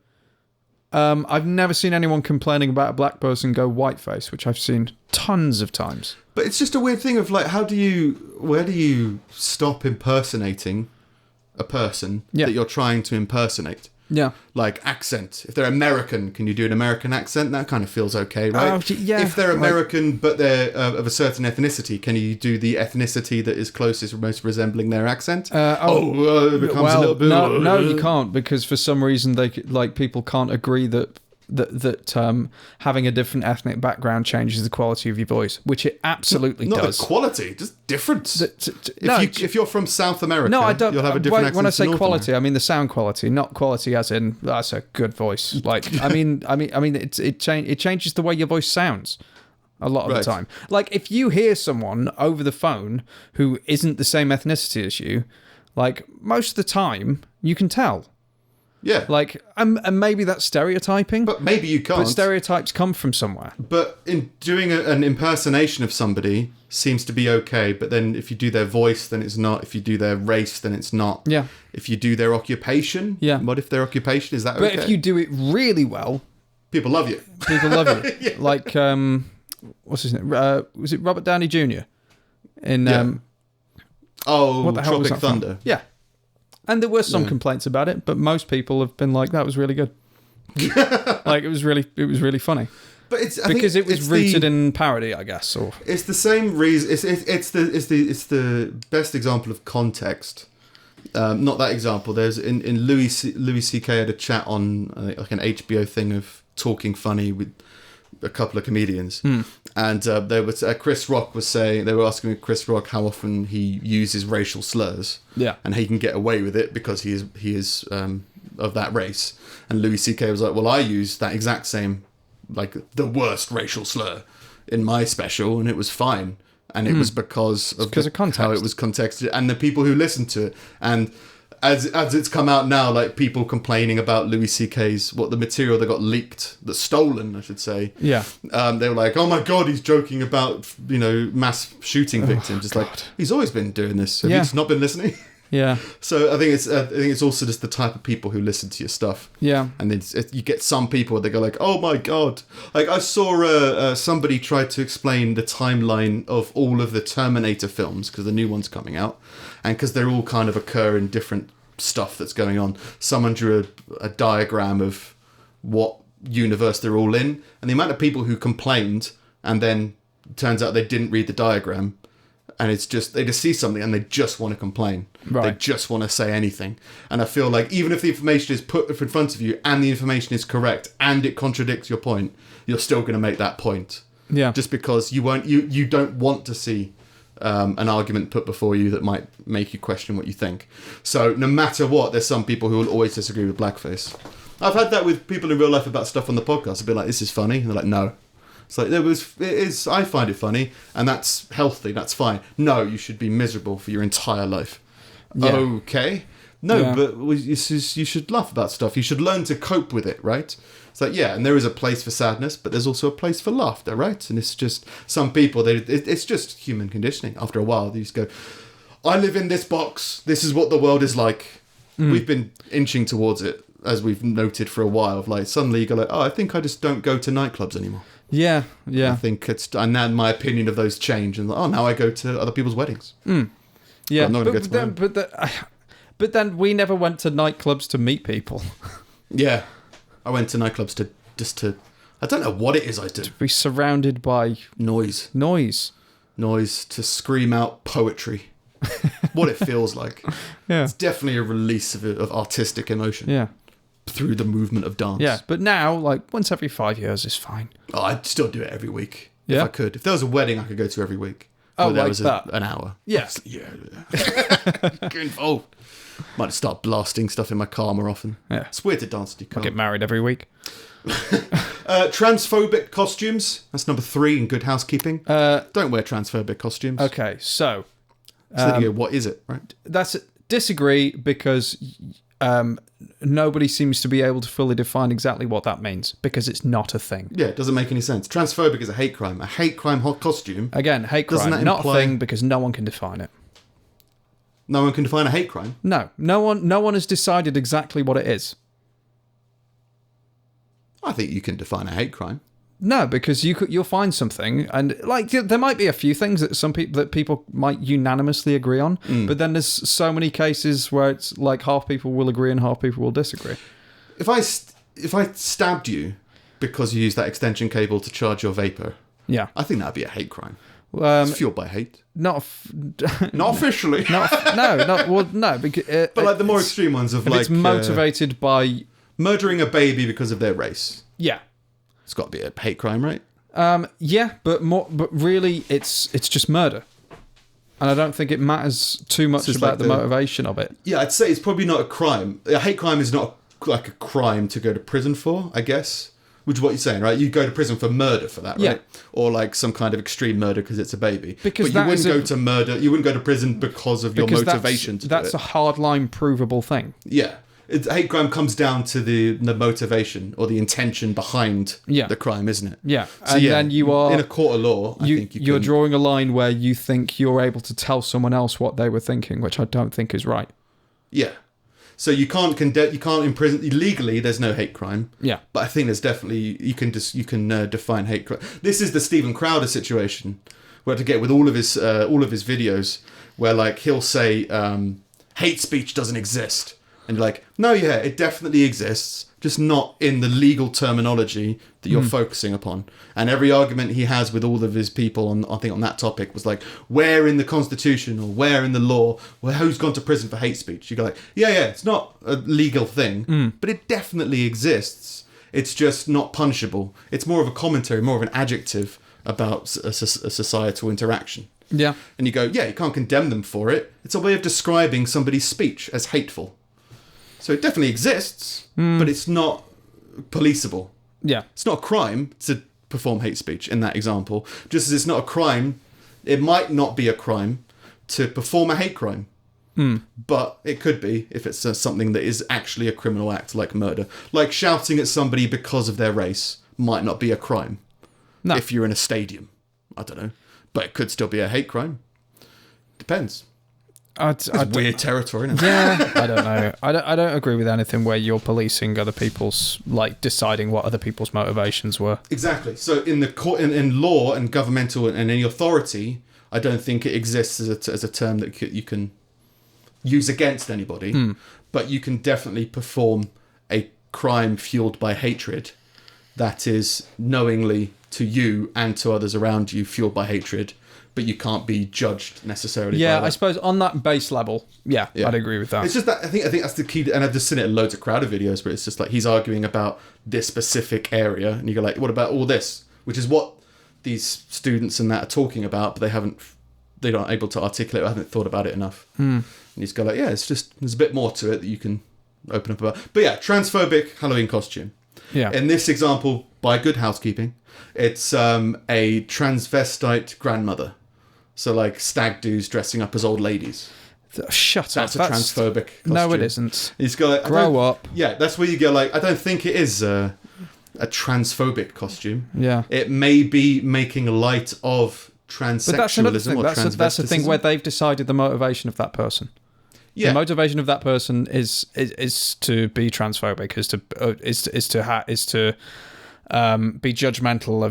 I've never seen anyone complaining about a black person go whiteface, which I've seen tons of times. But it's just a weird thing of like, where do you stop impersonating a person that you're trying to impersonate? Yeah. Like accent. If they're American, can you do an American accent? That kind of feels okay, right? Yeah. If they're American but they're of a certain ethnicity, can you do the ethnicity that is closest, most resembling their accent? It becomes a little bit... No, you can't, because for some reason people can't agree that that having a different ethnic background changes the quality of your voice, which it absolutely Not does. the quality, just difference. If you're from South America, no, I don't. You'll have a different accent. When I say North quality, America. I mean the sound quality, not quality as in that's a good voice. Like I mean, it changes the way your voice sounds. A lot of the time. Like, if you hear someone over the phone who isn't the same ethnicity as you, like, most of the time, you can tell. Yeah. Like, and maybe that's stereotyping. But maybe you can't. But stereotypes come from somewhere. But in doing an impersonation of somebody seems to be okay, but then if you do their voice, then it's not. If you do their race, then it's not. Yeah. If you do their occupation, what if their occupation, is that okay? But if you do it really well... People love you. People love you. Yeah. Like, what's his name? Was it Robert Downey Jr.? In... what the hell Tropic was that Thunder. From? Yeah. And there were some complaints about it, but most people have been like, that was really good. Like, it was really funny. But I because think it was rooted in parody, I guess. Or it's the same reason. It's the best example of context. Not that example. There's in Louis C.K. had a chat on like an HBO thing of talking funny with a couple of comedians, and there was Chris Rock was saying, they were asking Chris Rock how often he uses racial slurs, and he can get away with it because he is of that race. And Louis C.K. was like, well, I use that exact same, like the worst racial slur in my special, and it was fine. And it was because of context. How it was contexted and the people who listened to it. And as it's come out now, like people complaining about Louis C.K.'s, the material that got leaked, that's stolen, I should say. Yeah. They were like, oh my God, he's joking about, mass shooting victims. It's like, he's always been doing this. Have you just not been listening? Yeah. So I think it's also just the type of people who listen to your stuff. Yeah. And you get some people that go like, oh my God. Like I saw somebody try to explain the timeline of all of the Terminator films because the new one's coming out. And because they're all kind of occur in different stuff that's going on. Someone drew a diagram of what universe they're all in. And the amount of people who complained and then turns out they didn't read the diagram. And it's just, they just see something and they just want to complain. Right. They just want to say anything. And I feel like even if the information is put in front of you and the information is correct and it contradicts your point, you're still going to make that point. Yeah. Just because you don't want to see an argument put before you that might make you question what you think. So no matter what, there's some people who will always disagree with blackface. I've had that with people in real life about stuff on the podcast. I've been like, this is funny. And they're like, no. It's like, it is. I find it funny, and that's healthy. That's fine. No, you should be miserable for your entire life. Yeah. Okay. No, but you should laugh about stuff. You should learn to cope with it, right? It's like, yeah, and there is a place for sadness, but there's also a place for laughter, right? And it's just some people. It's just human conditioning. After a while, they just go, I live in this box. This is what the world is like. We've been inching towards it, as we've noted for a while. Of like, suddenly you go like, oh, I think I just don't go to nightclubs anymore. Yeah. I think and now my opinion of those change, and now I go to other people's weddings. Yeah, but I'm not going to go to but then we never went to nightclubs to meet people. Yeah, I went to nightclubs to I don't know what it is I do. To be surrounded by noise, to scream out poetry. What it feels like. Yeah, it's definitely a release of artistic emotion. Yeah. Through the movement of dance. Yeah, but now, like, once every 5 years is fine. Oh, I'd still do it every week. If I could. If there was a wedding, I could go to every week. Oh, there like was that? An hour. Yeah. Yeah. Get involved. Might start blasting stuff in my car more often. Yeah. It's weird to dance in your car. I get married every week. Transphobic costumes. That's number 3 in Good Housekeeping. Don't wear transphobic costumes. Okay, so then you go, what is it, right? Disagree because... nobody seems to be able to fully define exactly what that means because it's not a thing. Yeah, it doesn't make any sense. Transphobic is a hate crime. A hate crime hot costume. Again, hate crime, not a thing because no one can define it. No one can define a hate crime? No one has decided exactly what it is. I think you can define a hate crime. No, because you'll find something, and like there might be a few things that people might unanimously agree on, but then there's so many cases where it's like half people will agree and half people will disagree. If I stabbed you because you used that extension cable to charge your vapor, I think that'd be a hate crime. It's fueled by hate. Not officially. No. Because, but like the more extreme ones of if like it's motivated by Murdering a baby because of their race. Yeah. It's got to be a hate crime, right? Yeah, but really, it's just murder. And I don't think it matters too much about the motivation of it. Yeah, I'd say it's probably not a crime. A hate crime is not like a crime to go to prison for, I guess. Which is what you're saying, right? You go to prison for murder for that, right? Yeah. Or like some kind of extreme murder because it's a baby. Because but you wouldn't go to murder. You wouldn't go to prison because of your motivation to do it. That's a hardline provable thing. Yeah. Hate crime comes down to the motivation or the intention behind the crime, isn't it? Yeah. So, and then you are... In a court of law, I think you're drawing a line where you think you're able to tell someone else what they were thinking, which I don't think is right. Yeah. So you can't condemn, you can't imprison legally. There's no hate crime. Yeah, but I think there's definitely you can define hate crime. This is the Steven Crowder situation, where to get with all of his videos, where like he'll say hate speech doesn't exist, and you're like, no, yeah, it definitely exists, just not in the legal terminology that you're focusing upon. And every argument he has with all of his people on that topic was like, where in the Constitution or where in the law, who's gone to prison for hate speech? You go like, yeah, it's not a legal thing, but it definitely exists. It's just not punishable. It's more of a commentary, more of an adjective about a societal interaction. Yeah. And you go, yeah, you can't condemn them for it. It's a way of describing somebody's speech as hateful. So it definitely exists, but it's not policeable. Yeah. It's not a crime to perform hate speech in that example. Just as it's not a crime, it might not be a crime to perform a hate crime. But it could be if it's something that is actually a criminal act like murder. Like shouting at somebody because of their race might not be a crime. No. If you're in a stadium. I don't know. But it could still be a hate crime. Depends. It's weird territory, isn't it? Yeah, I don't know. I don't agree with anything where you're policing other people's, like deciding what other people's motivations were. Exactly. So in the court, in law and governmental and any authority, I don't think it exists as a term that you can use against anybody. But you can definitely perform a crime fueled by hatred that is knowingly to you and to others around you fueled by hatred. But you can't be judged necessarily. Yeah, by that. I suppose on that base level, yeah, I'd agree with that. It's just that I think that's the key, and I've just seen it in loads of Crowder videos where it's just like he's arguing about this specific area, and you go like, what about all this? Which is what these students and that are talking about, but they're not able to articulate or haven't thought about it enough. And you just go like, yeah, it's just there's a bit more to it that you can open up about. But yeah, transphobic Halloween costume. Yeah. In this example, by Good Housekeeping, it's a transvestite grandmother. So like stag doos dressing up as old ladies. Shut up. That's a transphobic costume. No, it isn't. He's got grow up. Yeah, that's where you go like, I don't think it is a transphobic costume. Yeah. It may be making light of transsexualism or transvestism. That's the thing where they've decided the motivation of that person. Yeah. The motivation of that person is to be transphobic, is to be judgmental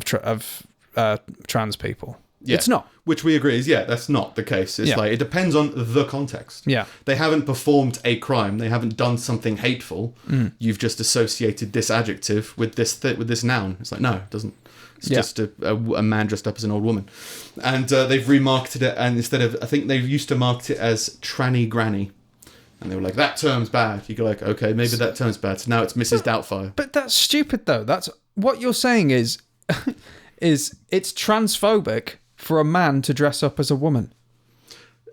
of trans people. Yeah. It's not. Which we agree is, that's not the case. It's like, it depends on the context. Yeah. They haven't performed a crime. They haven't done something hateful. You've just associated this adjective with this noun. It's like, no, it doesn't. It's just a man dressed up as an old woman. And they've remarketed it, and instead of, I think they used to market it as tranny granny. And they were like, that term's bad. You go like, okay, maybe that term's bad. So now it's Mrs. Doubtfire. But that's stupid, though. That's what you're saying is it's transphobic for a man to dress up as a woman.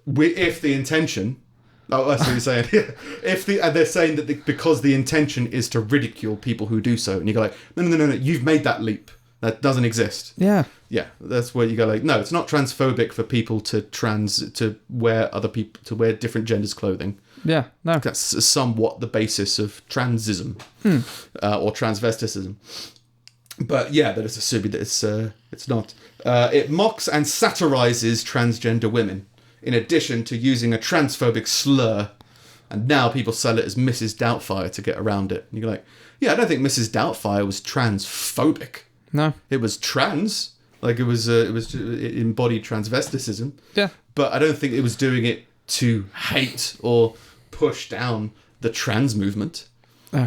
If the intention... Oh, that's what you're saying. They're saying that because the intention is to ridicule people who do so. And you go like, no, you've made that leap. That doesn't exist. Yeah. Yeah, that's where you go like, no, it's not transphobic for people to wear different genders' clothing. Yeah, no. That's somewhat the basis of transism or transvesticism. But yeah, that is assuming that it's not. It mocks and satirizes transgender women, in addition to using a transphobic slur. And now people sell it as Mrs. Doubtfire to get around it. And you go like, yeah, I don't think Mrs. Doubtfire was transphobic. No, it was trans, like it embodied transvesticism. Yeah, but I don't think it was doing it to hate or push down the trans movement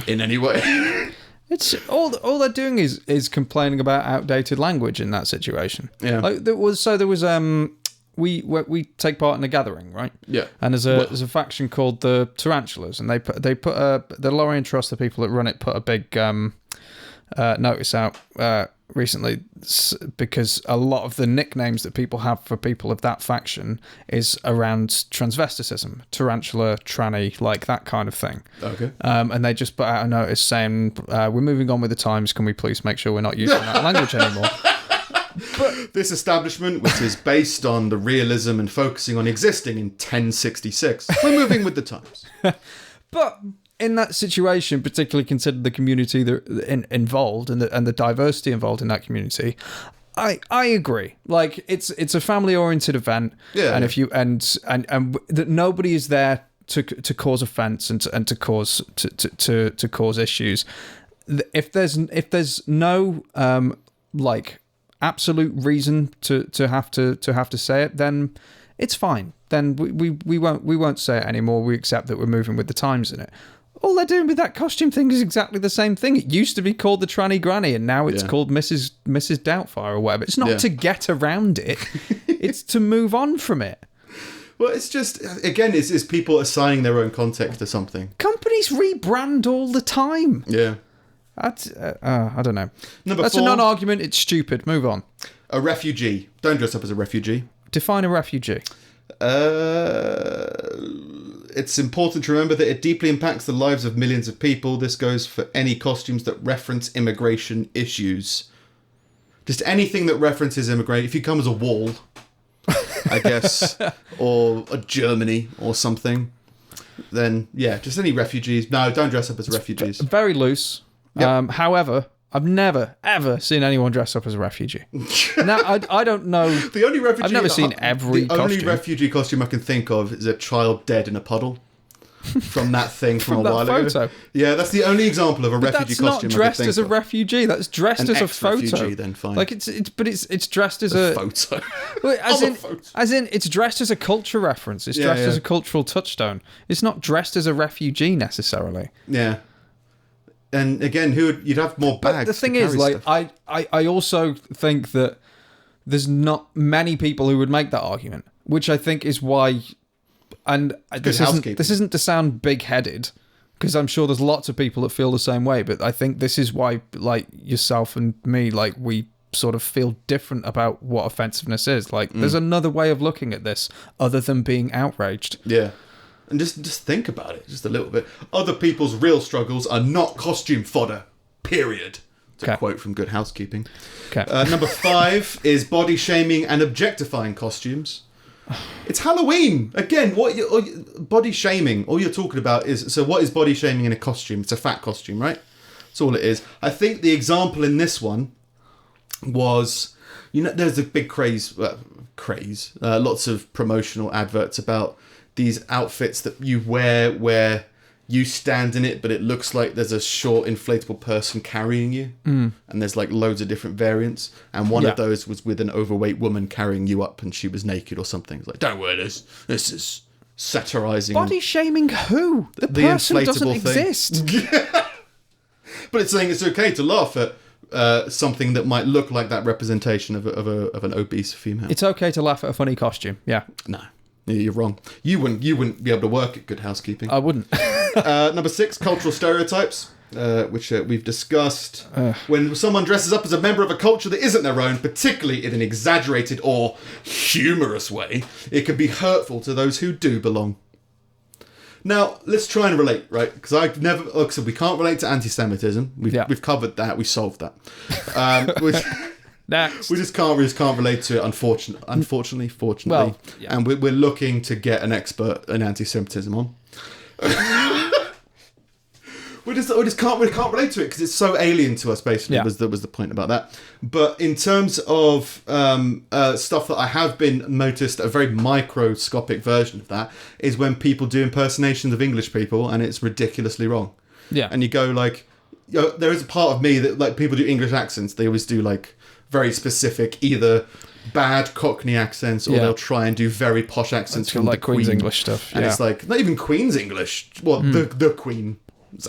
in any way. It's all they're doing is complaining about outdated language in that situation. Yeah, like there was we take part in a gathering, right? Yeah. And there's a faction called the Tarantulas, and they put the Lorien Trust, the people that run it, put a big notice out recently, because a lot of the nicknames that people have for people of that faction is around transvesticism, tarantula, tranny, like that kind of thing. Okay. And they just put out a notice saying, we're moving on with the times, can we please make sure we're not using that language anymore? But this establishment, which is based on the realism and focusing on existing in 1066, we're moving with the times. But in that situation, particularly consider the community involved and the diversity involved in that community, I agree. Like it's a family oriented event, and if you and that nobody is there to cause offence and to cause issues. If there's no like absolute reason to have to say it, then it's fine. Then we won't say it anymore. We accept that we're moving with the times in it. All they're doing with that costume thing is exactly the same thing. It used to be called the Tranny Granny, and now it's called Mrs. Doubtfire or whatever. It's not to get around it. It's to move on from it. Well, it's just, again, it's people assigning their own context to something. Companies rebrand all the time. Yeah. I don't know. That's 4, a non-argument. It's stupid. Move on. A refugee. Don't dress up as a refugee. Define a refugee. It's important to remember that it deeply impacts the lives of millions of people. This goes for any costumes that reference immigration issues. Just anything that references immigration. If you come as a wall, I guess, or a Germany or something, then yeah, just any refugees. No, don't dress up as refugees. Very loose. Yep. However, I've never, ever seen anyone dress up as a refugee. Now, I don't know. The only refugee I've never seen every costume. Only refugee costume I can think of is a child dead in a puddle. From that thing from a while photo. ago. Yeah, that's the only example of a refugee costume I can think of. That's not dressed as a refugee. That's dressed as a photo. Then fine. Like it's dressed as a photo. Well, as in, it's dressed as a culture reference. It's dressed as a cultural touchstone. It's not dressed as a refugee necessarily. Yeah. And again, you'd have more bags. But the thing is, like, I also think that there's not many people who would make that argument, which I think is why. And this isn't to sound big-headed, because I'm sure there's lots of people that feel the same way. But I think this is why, like yourself and me, like we sort of feel different about what offensiveness is. Like, there's another way of looking at this other than being outraged. Yeah. And just think about it, just a little bit. Other people's real struggles are not costume fodder, period. To quote from Good Housekeeping. Okay. Number 5 is body shaming and objectifying costumes. It's Halloween! Again, body shaming, all you're talking about is... So what is body shaming in a costume? It's a fat costume, right? That's all it is. I think the example in this one was... You know, there's a big craze... lots of promotional adverts about these outfits that you wear where you stand in it, but it looks like there's a short inflatable person carrying you. And there's like loads of different variants. And one of those was with an overweight woman carrying you up and she was naked or something. It's like, don't wear this. This is satirizing. Body shaming who? The person doesn't exist. But it's saying it's okay to laugh at something that might look like that representation of an obese female. It's okay to laugh at a funny costume. Yeah. No. You're wrong. You wouldn't be able to work at Good Housekeeping. I wouldn't. Number 6, cultural stereotypes, which we've discussed. When someone dresses up as a member of a culture that isn't their own, particularly in an exaggerated or humorous way, it can be hurtful to those who do belong. Now, let's try and relate, right? Because I've never... Like I said, we can't relate to anti-Semitism. We've covered that. We solved that. Next. We just can't relate to it, unfortunately. Well, yeah. And we're looking to get an expert in anti-Semitism on. we just can't relate to it because it's so alien to us. Basically, was the point about that. But in terms of stuff that I have been noticed, a very microscopic version of that is when people do impersonations of English people, and it's ridiculously wrong. Yeah, and you go like, there is a part of me that like people do English accents. They always do like very specific, either bad Cockney accents or they'll try and do very posh accents from like the Queen. Queen's English stuff. And it's like, not even Queen's English. Well, the Queen.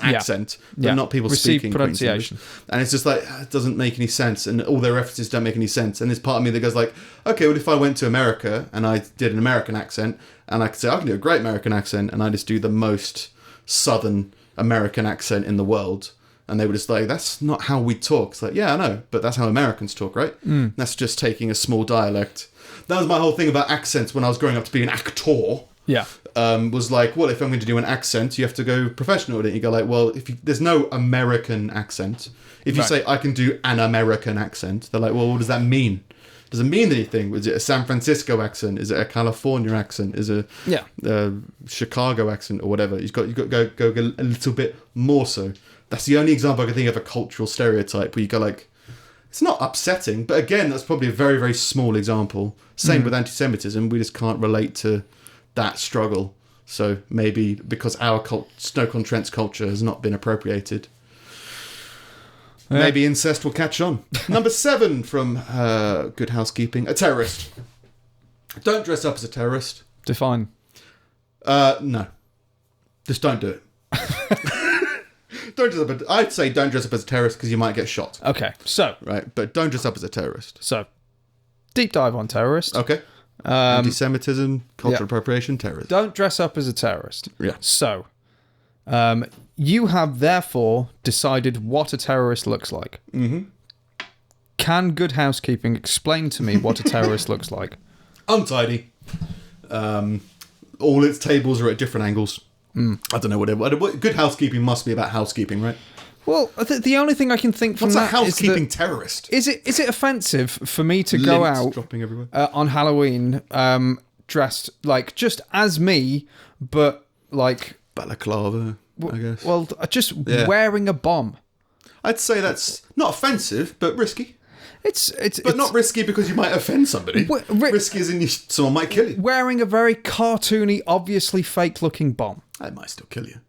accent, but not people Received speaking pronunciation. Queen's English. And it's just like, it doesn't make any sense, and all their references don't make any sense. And there's part of me that goes like, okay, well, if I went to America and I did an American accent, and I could say I can do a great American accent, and I just do the most southern American accent in the world, and they were just like, that's not how we talk. It's like, yeah, I know, but that's how Americans talk, right? That's just taking a small dialect. That was my whole thing about accents when I was growing up to be an actor. Yeah. Was like, well, if I'm going to do an accent, you have to go professional with it. You go like, well, there's no American accent. If you say, I can do an American accent, they're like, well, what does that mean? Does it mean anything? Is it a San Francisco accent? Is it a California accent? Is it a Chicago accent or whatever? You've got to go a little bit more so. That's the only example I can think of a cultural stereotype where you go like, it's not upsetting, but again, that's probably a very, very small example. Same with anti-Semitism. We just can't relate to that struggle. So maybe because our Stoke-on-Trent's culture has not been appropriated, maybe incest will catch on. Number 7 from Good Housekeeping: a terrorist. Don't dress up as a terrorist. Define. No. Just don't do it. Don't dress up. I'd say don't dress up as a terrorist because you might get shot. Okay, so. Right, but don't dress up as a terrorist. So, deep dive on terrorist. Okay. Anti-Semitism, cultural appropriation, terrorism. Don't dress up as a terrorist. Yeah. So, you have therefore decided what a terrorist looks like. Mm-hmm. Can Good Housekeeping explain to me what a terrorist looks like? Untidy. All its tables are at different angles. I don't know, whatever. Good Housekeeping must be about housekeeping, right? Well, the only thing I can think from What's that a housekeeping terrorist? Is it offensive for me to go out dropping everywhere. On Halloween dressed like just as me, but like balaclava, I guess. Well, just wearing a bomb. I'd say that's not offensive, but risky. It's not risky because you might offend somebody. Risky as in someone might kill you. Wearing a very cartoony, obviously fake-looking bomb. I might still kill you.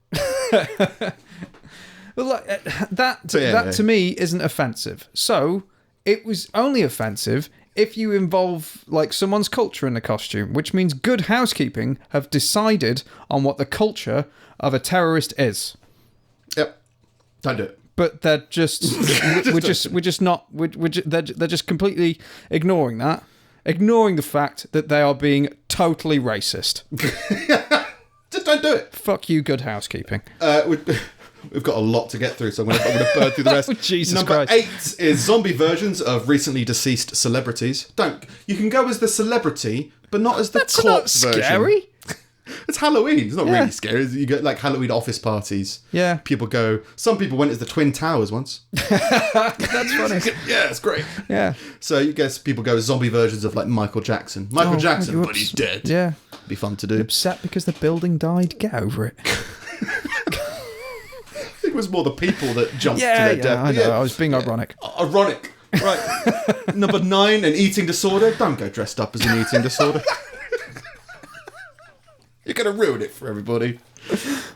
Well, like, that to me isn't offensive. So it was only offensive if you involve like someone's culture in the costume, which means Good Housekeeping have decided on what the culture of a terrorist is. Yep, don't do it. But they're just they're just completely ignoring that, ignoring the fact that they are being totally racist. Just don't do it. Fuck you, Good Housekeeping. We've got a lot to get through, so I'm going to burn through the rest. Jesus Number Christ. 8 is zombie versions of recently deceased celebrities. You can go as the celebrity, but not as the That's corpse not version. scary. It's Halloween. It's not really scary. You get like Halloween office parties. Yeah. Some people went as the Twin Towers once. That's funny. Yeah, it's great. Yeah. So you guess people go as zombie versions of like Michael Jackson. Michael Jackson, but he's dead. Yeah. Be fun to do. Upset because the building died. Get over it. It was more the people that jumped to their death. I know. I was being ironic. Ironic. Right. Number 9, an eating disorder. Don't go dressed up as an eating disorder. You're going to ruin it for everybody.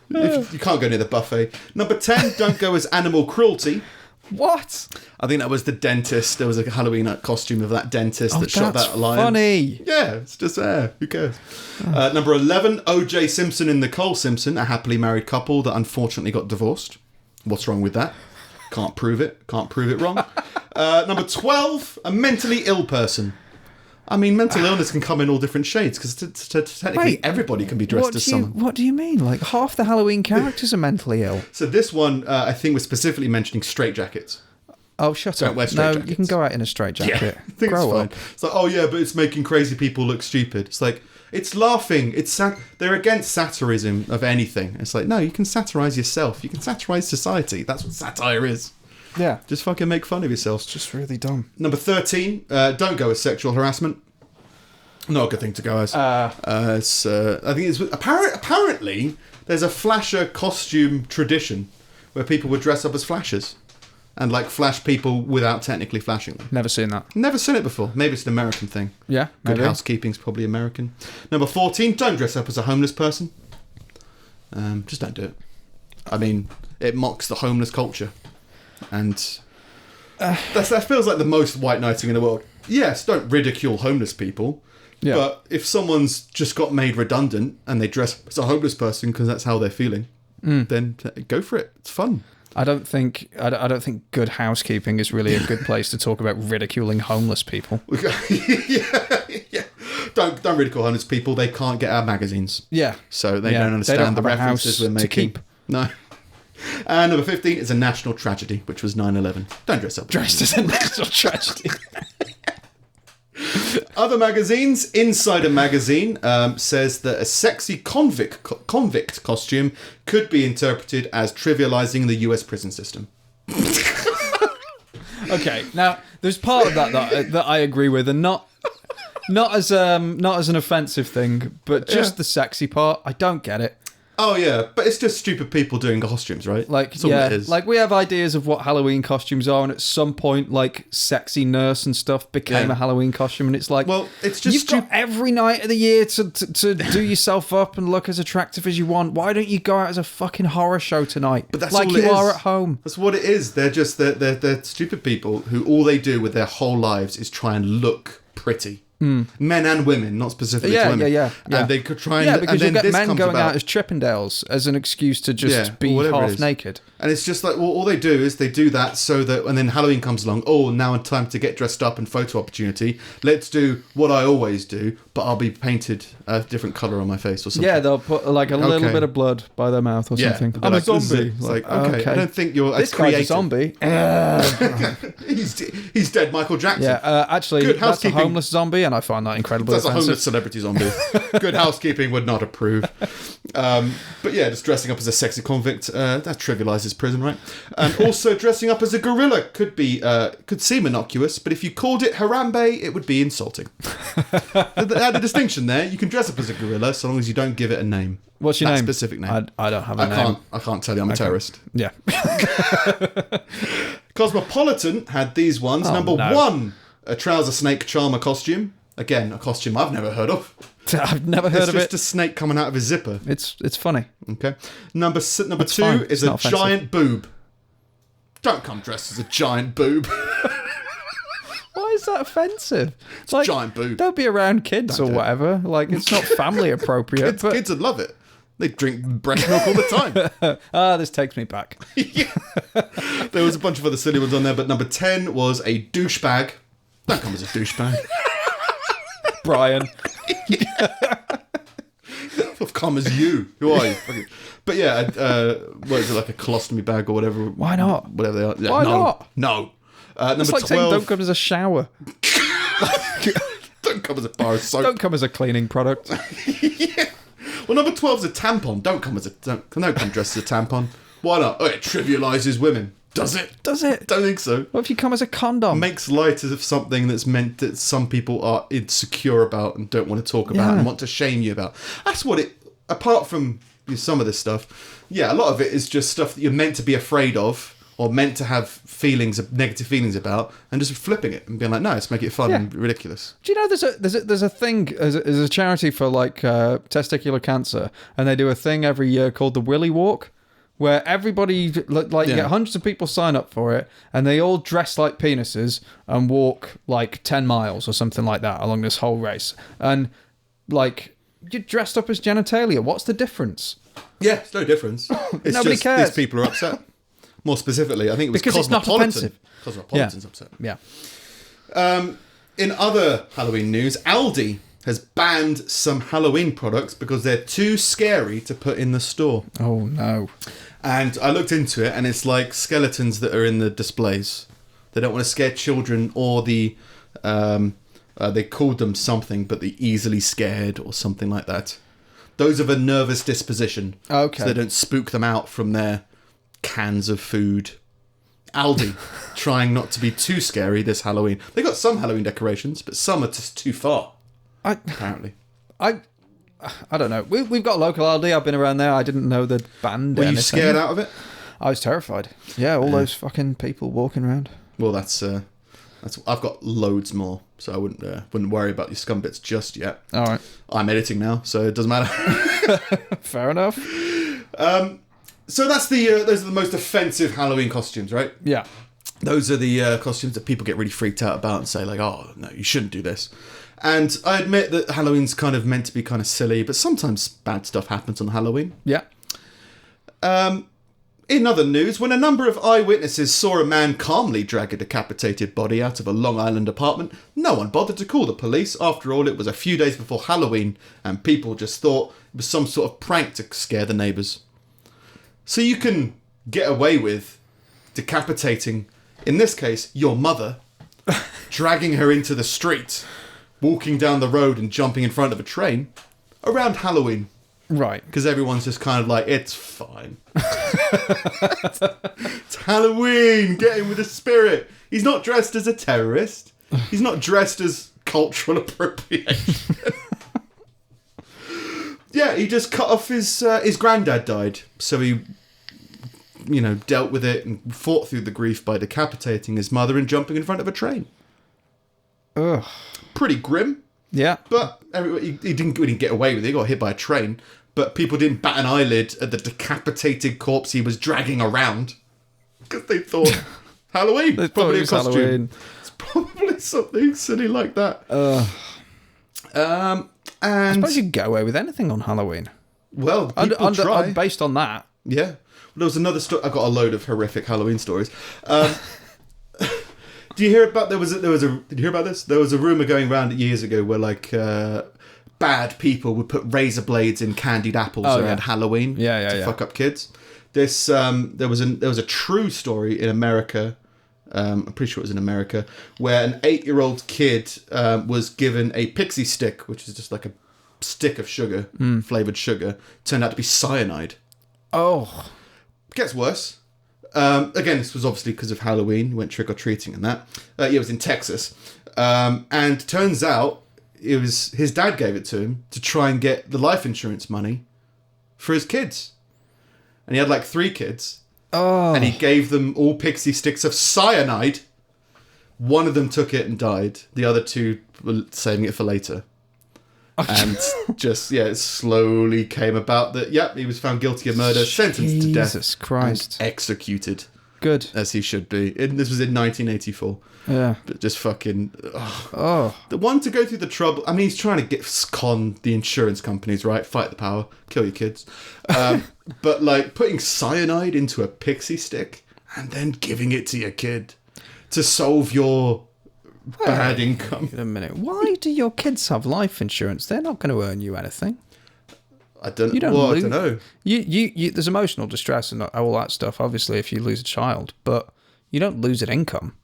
You can't go near the buffet. Number 10, don't go as animal cruelty. What? I think that was the dentist. There was a Halloween costume of that dentist that shot that lion. Funny. Yeah, it's just there. Who cares? Number 11, O.J. Simpson and Nicole Simpson, a happily married couple that unfortunately got divorced. What's wrong with that? Can't prove it. Can't prove it wrong. Number 12, a mentally ill person. I mean, mental illness can come in all different shades because technically everybody can be dressed as someone. What do you mean? Like half the Halloween characters are mentally ill. So this one, I think, was specifically mentioning straitjackets. Oh, shut Don't up. wear straitjackets. You can go out in a straitjacket. Yeah, I think Grow it's up. fine. It's like, oh yeah, but it's making crazy people look stupid. It's like, it's laughing. They're against satirism of anything. It's like, no, you can satirize yourself. You can satirize society. That's what satire is. Yeah. Just fucking make fun of yourself. Just really dumb. Number 13, don't go as sexual harassment. Not a good thing to go as. I think it's apparently there's a flasher costume tradition where people would dress up as flashers and like flash people without technically flashing them. Never seen that. Never seen it before. Maybe it's an American thing. Yeah, Good maybe. Housekeeping's probably American. Number 14, don't dress up as a homeless person. Just don't do it. I mean, it mocks the homeless culture, and that feels like the most white knighting in the world. Yes, don't ridicule homeless people. Yeah. But if someone's just got made redundant and they dress as a homeless person because that's how they're feeling, then go for it. It's fun. I don't think Good Housekeeping is really a good place to talk about ridiculing homeless people. yeah. Don't ridicule homeless people. They can't get our magazines. Yeah. So they don't understand the references we're making. To keep. No. And number 15 is a national tragedy, which was 9/11. Don't dress up. Dressed as a national tragedy. Other magazines. Insider Magazine says that a sexy convict costume could be interpreted as trivializing the US prison system. Okay, now there's part of that I agree with, and not as an offensive thing, but just the sexy part. I don't get it. Oh yeah, but it's just stupid people doing costumes, right? Like, that's all it is. Like we have ideas of what Halloween costumes are, and at some point, like sexy nurse and stuff became a Halloween costume, and it's like, well, it's just you've got every night of the year to do yourself up and look as attractive as you want. Why don't you go out as a fucking horror show tonight? But that's like all you it are is. at home. That's what it is. They're stupid people who all they do with their whole lives is try and look pretty. Men and women, not specifically women. Yeah. And they could try and because and you'll then get men going about, out as Chippendales as an excuse to just be half naked. And it's just like, well, all they do is they do that so that, and then Halloween comes along. Oh, now in time to get dressed up and photo opportunity. Let's do what I always do, but I'll be painted a different colour on my face or something. Yeah, they'll put like a little bit of blood by their mouth or something. I'm like, a zombie. It's like, okay, I don't think you're this as creative. guy's a zombie. he's dead, Michael Jackson. Yeah, actually, Good that's a Housekeeping. homeless zombie, and I find that incredibly That's offensive. a homeless celebrity zombie. Good Housekeeping would not approve. But yeah, just dressing up as a sexy convict, that trivialises prison, right? And also dressing up as a gorilla could seem innocuous, but if you called it Harambe, it would be insulting. They had a distinction there. You can dress up as a gorilla so long as you don't give it a name. What's your name? Specific name. I don't have a name. I can't tell you. I'm a terrorist. Yeah. Cosmopolitan had these ones. Number 1, a trouser snake charmer costume. Again, a costume I've never heard of. I've never heard of it. It's just a snake coming out of his zipper. It's funny. Okay. Number 2 fine. is It's a not giant boob. Don't come dressed as a giant boob. Why is that offensive? It's a giant boob. Don't be around kids or whatever. Like, it's not family appropriate. Kids would love it. They drink breast milk all the time. This takes me back. There was a bunch of other silly ones on there, but number 10 was a douchebag. Don't come as a douchebag. Brian. I've come as you. Who are you? But yeah, what is it, like a colostomy bag or whatever? Why not? Whatever they are. Yeah, Why not? No. Number It's like 12. saying don't come as a shower. Don't come as a bar of soap. Don't come as a cleaning product. Yeah. Well, number 12 is a tampon. Don't come dressed as a tampon. Why not? Oh, it trivialises women. Does it? Does it? Don't think so. What if you come as a condom? Makes light of something that's meant that some people are insecure about and don't want to talk about and want to shame you about. That's what it. Apart from some of this stuff, yeah, a lot of it is just stuff that you're meant to be afraid of or meant to have negative feelings about, and just flipping it and being like, no, let's make it fun and ridiculous. Do you know there's a thing as a charity for like testicular cancer, and they do a thing every year called the Willy Walk, where everybody, you get hundreds of people sign up for it, and they all dress like penises and walk like 10 miles or something like that along this whole race. And like, you're dressed up as genitalia. What's the difference? Yeah, it's no difference. It's Nobody just cares. These people are upset. More specifically, I think it was because Cosmopolitan. it's not offensive. Cosmopolitan's upset. Yeah. In other Halloween news, Aldi has banned some Halloween products because they're too scary to put in the store. Oh, no. And I looked into it, and it's like skeletons that are in the displays. They don't want to scare children, or they called them something, but the easily scared or something like that. Those of a nervous disposition. Okay. So they don't spook them out from their cans of food. Aldi trying not to be too scary this Halloween. They got some Halloween decorations, but some are just too far. Apparently. I don't know. We've got a local Aldi. I've been around there. I didn't know they'd banned Were anything. you scared out of it? I was terrified. Yeah, all those fucking people walking around. Well, that's I've got loads more, so I wouldn't worry about your scum bits just yet. All right. I'm editing now, so it doesn't matter. Fair enough. So that's those are the most offensive Halloween costumes, right? Yeah. Those are the costumes that people get really freaked out about and say like, oh, no, you shouldn't do this. And I admit that Halloween's kind of meant to be kind of silly, but sometimes bad stuff happens on Halloween. Yeah. In other news, when a number of eyewitnesses saw a man calmly drag a decapitated body out of a Long Island apartment, no one bothered to call the police. After all, it was a few days before Halloween, and people just thought it was some sort of prank to scare the neighbours. So you can get away with decapitating, in this case, your mother, dragging her into the street, walking down the road and jumping in front of a train around Halloween. Right. Because everyone's just kind of like, it's fine. It's Halloween, get in with the spirit. He's not dressed as a terrorist. He's not dressed as cultural appropriation. Yeah, he just cut off his granddad died. So he, dealt with it and fought through the grief by decapitating his mother and jumping in front of a train. Ugh. Pretty grim. Yeah. But he didn't get away with it. He got hit by a train. But people didn't bat an eyelid at the decapitated corpse he was dragging around. Because they thought, Halloween. They probably thought it a was costume. Halloween. It's probably something silly like that. And I suppose you can get away with anything on Halloween. Well, people try. Based on that. Yeah. Well, there was another story. I got a load of horrific Halloween stories. Do you hear about did you hear about this? There was a rumor going around years ago where bad people would put razor blades in candied apples around Halloween to fuck up kids. This there was a true story in America. I'm pretty sure it was in America, where an 8-year-old kid was given a pixie stick, which is just like a stick of sugar, flavored sugar, turned out to be cyanide. Oh, gets worse. Again, this was obviously because of Halloween, went trick-or-treating and that. It was in Texas. And turns out it was his dad gave it to him to try and get the life insurance money for his kids. And he had like 3 kids. Oh. And he gave them all pixie sticks of cyanide. One of them took it and died. The other 2 were saving it for later. And just, it slowly came about that, he was found guilty of murder, sentenced to death. Jesus Christ. And executed. Good. As he should be. This was in 1984. Yeah. But just fucking... The one to go through the trouble... I mean, he's trying to con the insurance companies, right? Fight the power. Kill your kids. But, like, putting cyanide into a pixie stick and then giving it to your kid to solve your... bad income. Wait a minute. Why do your kids have life insurance? They're not going to earn you anything. I don't know. You there's emotional distress and all that stuff, obviously, if you lose a child, but you don't lose an income.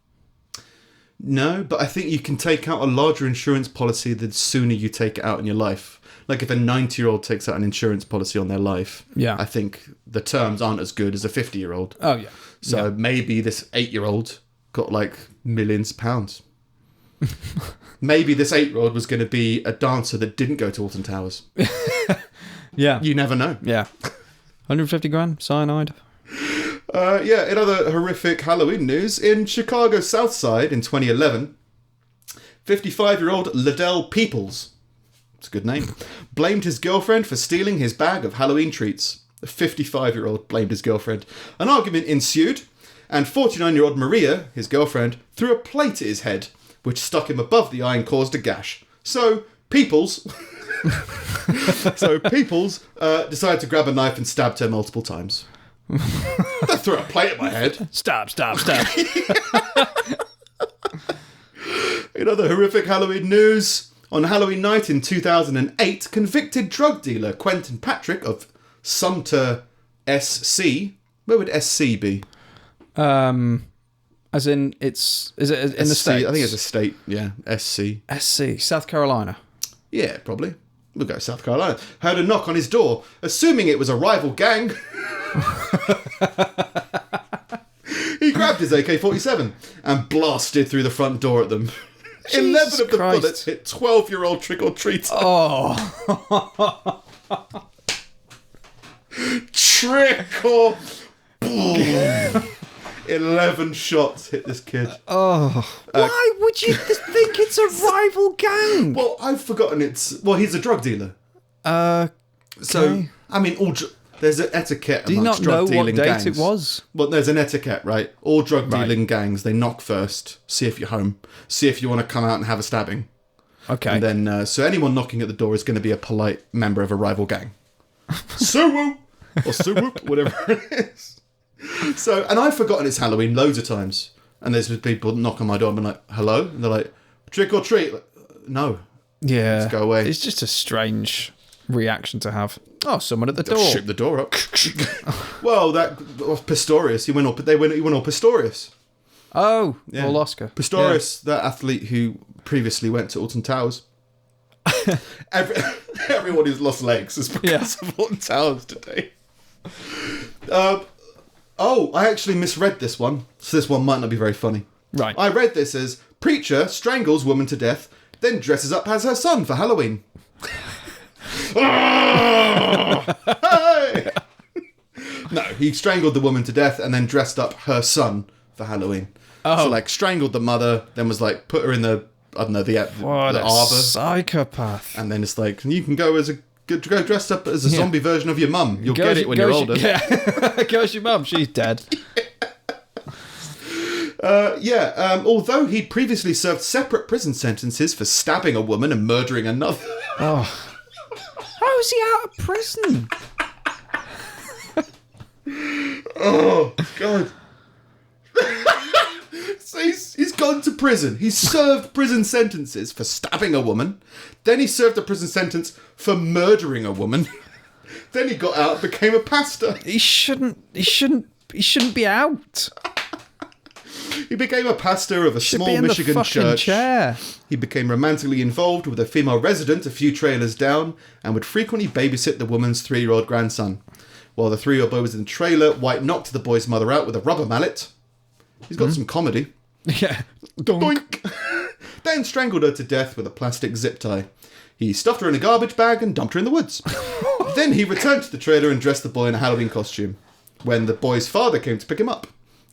No, but I think you can take out a larger insurance policy the sooner you take it out in your life. Like if a 90-year-old takes out an insurance policy on their life, I think the terms aren't as good as a 50-year-old. Oh, yeah. So maybe this 8-year-old got like millions of pounds. Maybe this 8-year-old was going to be a dancer that didn't go to Alton Towers. Yeah. You never know. Yeah. 150 grand, cyanide. In other horrific Halloween news, in Chicago South Side in 2011, 55-year-old Liddell Peoples, it's a good name, blamed his girlfriend for stealing his bag of Halloween treats. The 55-year-old blamed his girlfriend. An argument ensued, and 49-year-old Maria, his girlfriend, threw a plate at his head, which stuck him above the eye and caused a gash. So, Peoples... decided to grab a knife and stabbed her multiple times. Don't throw a plate at my head. Stab. In other horrific Halloween news, on Halloween night in 2008, convicted drug dealer Quentin Patrick of Sumter, SC. Where would SC be? As in, is it in the States? I think it's a state, yeah. SC. SC, South Carolina. Yeah, probably. We'll go South Carolina. Heard a knock on his door, assuming it was a rival gang. He grabbed his AK-47 and blasted through the front door at them. 11 of the bullets hit 12-year-old trick-or-treater. Oh. Trick-or... 11 shots hit this kid. Oh. Why would you think it's a rival gang? Well, I've forgotten he's a drug dealer. Okay. So, I mean, there's an etiquette Do you amongst not know drug dealing what date gangs. it was? Well, there's an etiquette, right? All drug dealing gangs, they knock first, see if you're home, see if you want to come out and have a stabbing. Okay. And then, so anyone knocking at the door is going to be a polite member of a rival gang. So, or swoop, whatever it is. So, and I've forgotten it's Halloween loads of times. And there's people knock on my door and I'm like, hello? And they're like, trick or treat? Like, no. Yeah. Just go away. It's just a strange reaction to have. Oh, someone at the door. Shoot the door up. Well, Pistorius, he went all Pistorius. Oh, yeah. All Oscar. Pistorius, that athlete who previously went to Alton Towers. Everyone who's lost legs is because of Alton Towers today. I actually misread this one, so this one might not be very funny. Right. I read this as preacher strangles woman to death, then dresses up as her son for Halloween. Hey! No, he strangled the woman to death and then dressed up her son for Halloween. Oh. So, like, strangled the mother, then was like, put her in the arbor. Psychopath. And then it's like, you can go dressed up as a zombie version of your mum. You'll get it when you're older. Yeah, goes your mum. She's dead. Although he'd previously served separate prison sentences for stabbing a woman and murdering another. Oh. How is he out of prison? Oh, God. So he's gone to prison. He's served prison sentences for stabbing a woman. Then he served a prison sentence for murdering a woman. Then he got out, became a pastor. He shouldn't be out. He became a pastor of a small Michigan church. Chair. He became romantically involved with a female resident a few trailers down and would frequently babysit the woman's 3-year-old grandson. While the 3-year-old boy was in the trailer, White knocked the boy's mother out with a rubber mallet. He's got some comedy. Yeah. Doink. Then strangled her to death with a plastic zip tie. He stuffed her in a garbage bag and dumped her in the woods. Then he returned to the trailer and dressed the boy in a Halloween costume. When the boy's father came to pick him up.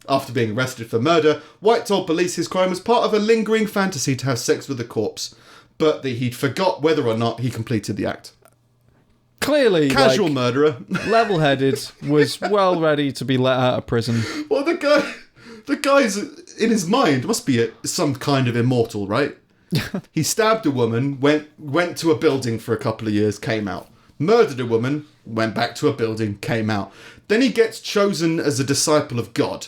After being arrested for murder, White told police his crime was part of a lingering fantasy to have sex with the corpse, but that he'd forgot whether or not he completed the act. Clearly, casual murderer. Level-headed, was well ready to be let out of prison. Well, the guy's in his mind must be some kind of immortal, right? He stabbed a woman, went to a building for a couple of years, came out. Murdered a woman, went back to a building, came out. Then he gets chosen as a disciple of God,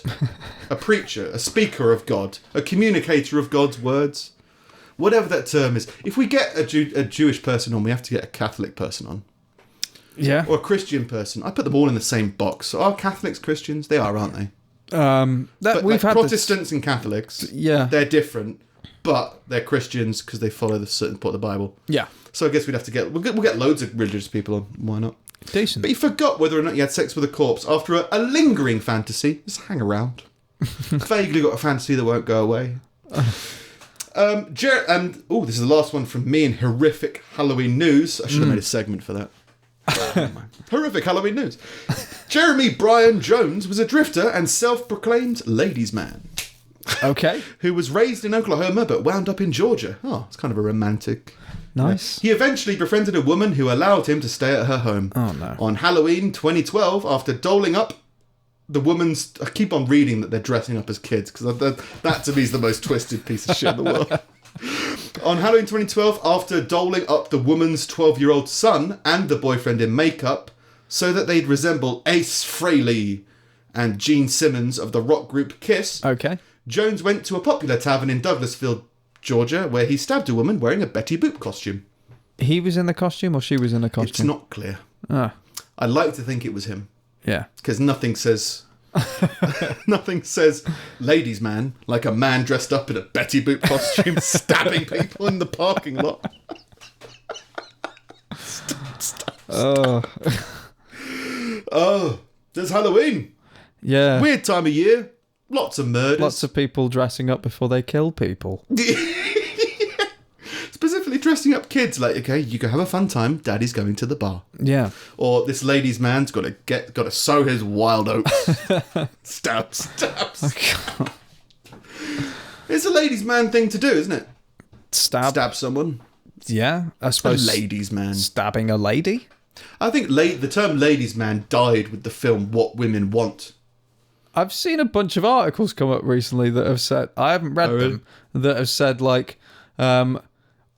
a preacher, a speaker of God, a communicator of God's words. Whatever that term is. If we get a Jewish person on, we have to get a Catholic person on. Yeah. Or a Christian person. I put them all in the same box. Are Catholics Christians? They are, aren't they? But we've had Protestants and Catholics. Yeah. They're different, but they're Christians because they follow the certain part of the Bible. Yeah. So I guess we'd have to we'll get loads of religious people on. Why not? Decent. But he forgot whether or not he had sex with a corpse after a lingering fantasy. Just hang around. Vaguely got a fantasy that won't go away. This is the last one from me in horrific Halloween news. I should have made a segment for that. Horrific Halloween news. Jeremy Brian Jones was a drifter and self-proclaimed ladies' man. Okay. Who was raised in Oklahoma but wound up in Georgia. Oh, it's kind of a romantic. Nice. He eventually befriended a woman who allowed him to stay at her home. Oh, no. On Halloween 2012, after doling up the woman's... I keep on reading that they're dressing up as kids, because that to me is the most twisted piece of shit in the world. On Halloween 2012, after doling up the woman's 12-year-old son and the boyfriend in makeup so that they'd resemble Ace Frehley and Gene Simmons of the rock group Kiss, okay, Jones went to a popular tavern in Douglasville, Georgia, where he stabbed a woman wearing a Betty Boop costume. He was in the costume or she was in the costume? It's not clear. Ah. I like to think it was him. Yeah. Because nothing says ladies' man like a man dressed up in a Betty Boop costume stabbing people in the parking lot. Oh, there's Halloween. Yeah. Weird time of year. Lots of murders. Lots of people dressing up before they kill people. Specifically dressing up kids, like, okay, you can have a fun time. Daddy's going to the bar. Yeah. Or this ladies' man's got to sow his wild oats. Stabs. Oh, it's a ladies' man thing to do, isn't it? Stab someone. Yeah, I suppose. A ladies' man. Stabbing a lady? I think the term ladies' man died with the film What Women Want. I've seen a bunch of articles come up recently that have said, I haven't read them, that have said, like,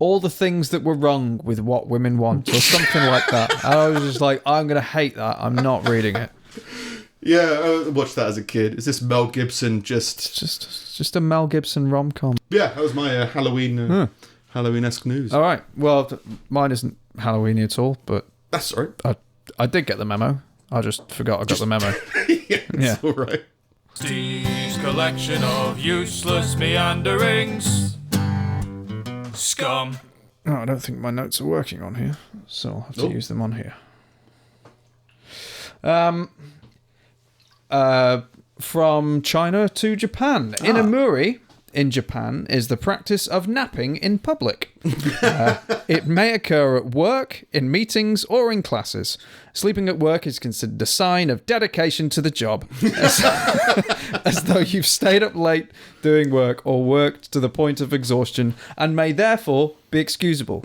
all the things that were wrong with What Women Want or something like that. And I was just like, I'm going to hate that. I'm not reading it. Yeah, I watched that as a kid. Is this Mel Gibson just a Mel Gibson rom-com? Yeah, that was my Halloween-esque news. All right. Well, mine isn't Halloween at all, but that's all right. I did get the memo. I just forgot I got the memo. Yeah, all right. Steve's collection of useless meanderings. Scum. Oh, I don't think my notes are working on here, so I'll have to use them on here. From China to Japan. Inamuri in Japan is the practice of napping in public. It may occur at work, in meetings, or in classes. Sleeping at work is considered a sign of dedication to the job, as though you've stayed up late doing work or worked to the point of exhaustion and may therefore be excusable.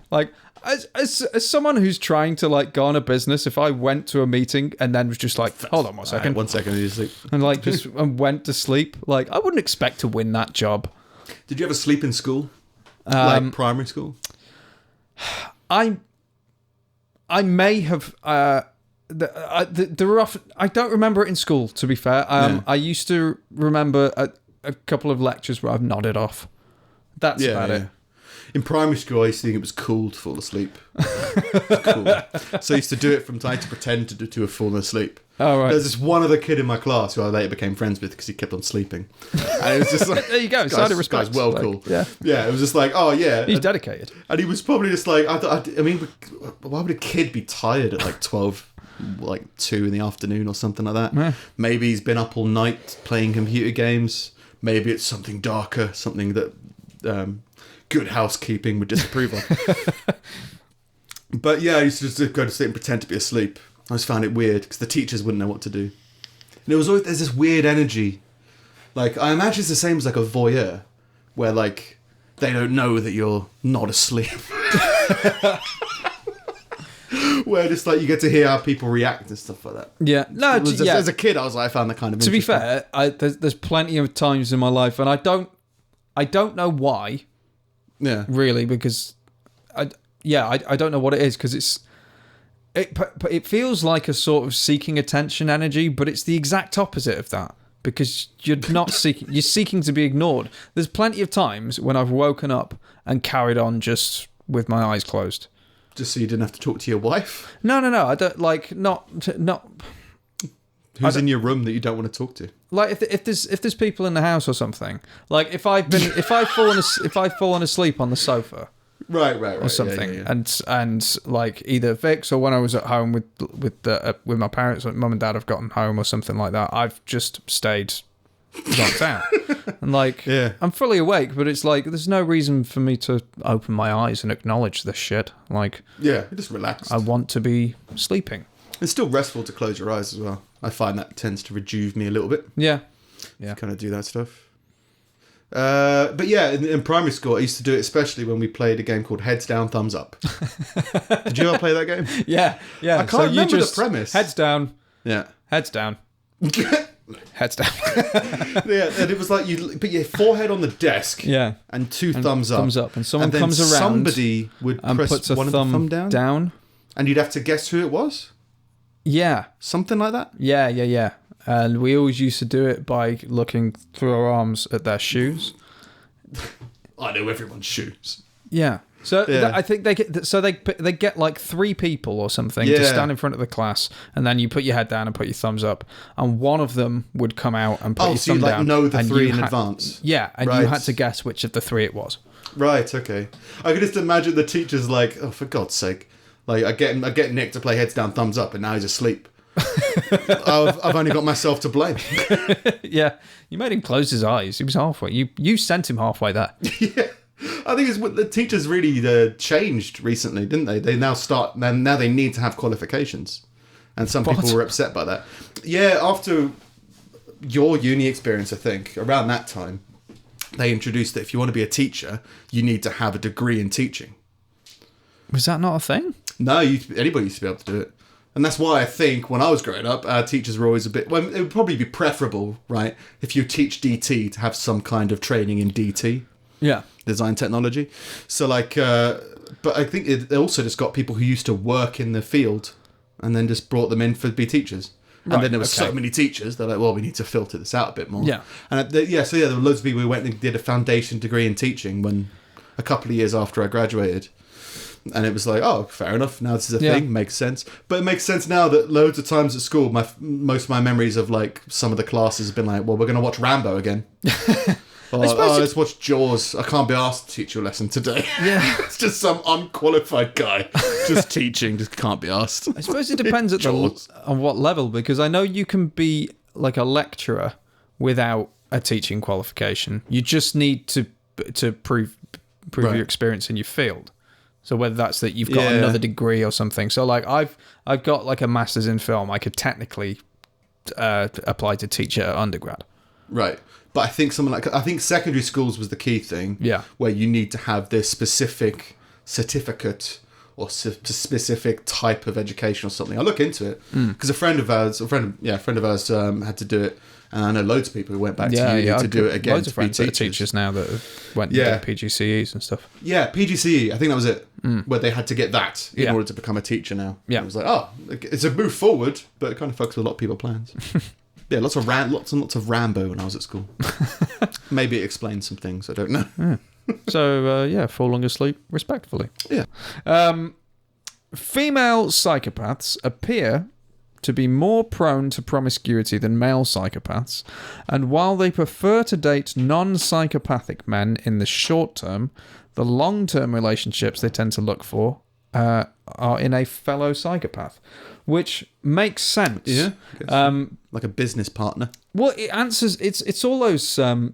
Like, as someone who's trying to like go on a business, if I went to a meeting and then was just like, hold on 1 second, 1 second, you sleep, and like just and went to sleep, like I wouldn't expect to win that job. Did you ever sleep in school, like primary school? I may have. The rough. I don't remember it in school. To be fair, I used to remember a couple of lectures where I've nodded off. That's about it. In primary school, I used to think it was cool to fall asleep. Cool. So I used to do it from time to pretend to have fallen asleep. Oh, right. There's this one other kid in my class who I later became friends with because he kept on sleeping. And it was just like... There you go. Sign of respect. Guy's well like, cool. Yeah. Yeah, it was just like, oh, yeah. He's dedicated. And he was probably just like... I mean, why would a kid be tired at like 12, like 2 in the afternoon or something like that? Yeah. Maybe he's been up all night playing computer games. Maybe it's something darker, something that... Good Housekeeping would disapprove of. But yeah, I used to just go to sleep and pretend to be asleep. I just found it weird because the teachers wouldn't know what to do. And it was always, there's this weird energy. Like, I imagine it's the same as like a voyeur, where like, they don't know that you're not asleep. Where just like, you get to hear how people react and stuff like that. Yeah. No, as a kid, I was like, I found that kind of interesting. To be fair, there's plenty of times in my life, and I don't know why. Yeah. Really, because I don't know what it is, because it feels like a sort of seeking attention energy, but it's the exact opposite of that, because you're not seeking, you're seeking to be ignored. There's plenty of times when I've woken up and carried on just with my eyes closed. Just so you didn't have to talk to your wife? No, I don't like not. Who's in your room that you don't want to talk to? Like if there's people in the house or something. Like if I've fallen asleep on the sofa, right, or something, and like either Vix or when I was at home with my parents, like mum and dad have gotten home or something like that, I've just stayed knocked out, and like I'm fully awake, but it's like there's no reason for me to open my eyes and acknowledge this shit. Like you're just relaxed. I want to be sleeping. It's still restful to close your eyes as well. I find that tends to rejuve me a little bit. Yeah. Kind of do that stuff. But yeah, in primary school, I used to do it, especially when we played a game called Heads Down, Thumbs Up. Did you ever play that game? Yeah. I can't remember the premise. Heads down. Yeah. Heads down. Heads down. Yeah, and it was like you put your forehead on the desk. Yeah. And two thumbs up. Thumbs up, and someone then comes around. Somebody would and press puts a one thumb of the thumb down. And you'd have to guess who it was. Yeah. Something like that? Yeah. And we always used to do it by looking through our arms at their shoes. I know everyone's shoes. Yeah. So I think they get like 3 people or something to stand in front of the class, and then you put your head down and put your thumbs up, and one of them would come out and put your thumb down. Oh, so you know the 3 in advance? Yeah, and you had to guess which of the 3 it was. Right, okay. I could just imagine the teacher's like, oh, for God's sake. Like, I get Nick to play Heads Down, Thumbs Up, and now he's asleep. I've only got myself to blame. Yeah, you made him close his eyes. He was halfway. You sent him halfway there. Yeah, I think it's what the teachers really changed recently, didn't they? They now they need to have qualifications, and some people were upset by that. Yeah, after your uni experience, I think around that time, they introduced that if you want to be a teacher, you need to have a degree in teaching. Was that not a thing? No, anybody used to be able to do it. And that's why I think when I was growing up, our teachers were always a bit... Well, it would probably be preferable, right, if you teach DT to have some kind of training in DT. design technology. So like, but I think it also just got people who used to work in the field and then just brought them in to be teachers. And then there were so many teachers, they're like, well, we need to filter this out a bit more. Yeah. And there were loads of people who went and did a foundation degree in teaching when a couple of years after I graduated. And it was like, oh, fair enough. Now this is a thing. Makes sense. But it makes sense now that loads of times at school, most of my memories of like some of the classes have been like, well, we're going to watch Rambo again. Or, let's watch Jaws. I can't be asked to teach you a lesson today. Yeah. It's just some unqualified guy just teaching. Just can't be asked. I suppose it depends on what level, because I know you can be like a lecturer without a teaching qualification. You just need to prove your experience in your field. So whether that's that you've got another degree or something. So like I've got like a master's in film. I could technically apply to teach at undergrad. Right. But I think secondary schools was the key thing. Yeah. Where you need to have this specific certificate or specific type of education or something. I'll look into it because a friend of ours had to do it, and I know loads of people who went back to uni to do it again. Loads of friends that are teachers now that went and did PGCEs and stuff. Yeah, PGCE. I think that was it. Where they had to get that in order to become a teacher now. Yeah, it was like, oh, it's a move forward, but it kind of fucks with a lot of people's plans. Yeah, lots and lots of Rambo when I was at school. Maybe it explains some things. I don't know. Yeah. So, falling asleep respectfully. Yeah. Female psychopaths appear to be more prone to promiscuity than male psychopaths, and while they prefer to date non-psychopathic men in the short term, the long-term relationships they tend to look for are in a fellow psychopath, which makes sense. Yeah. Like a business partner. Well, it answers. It's all those. I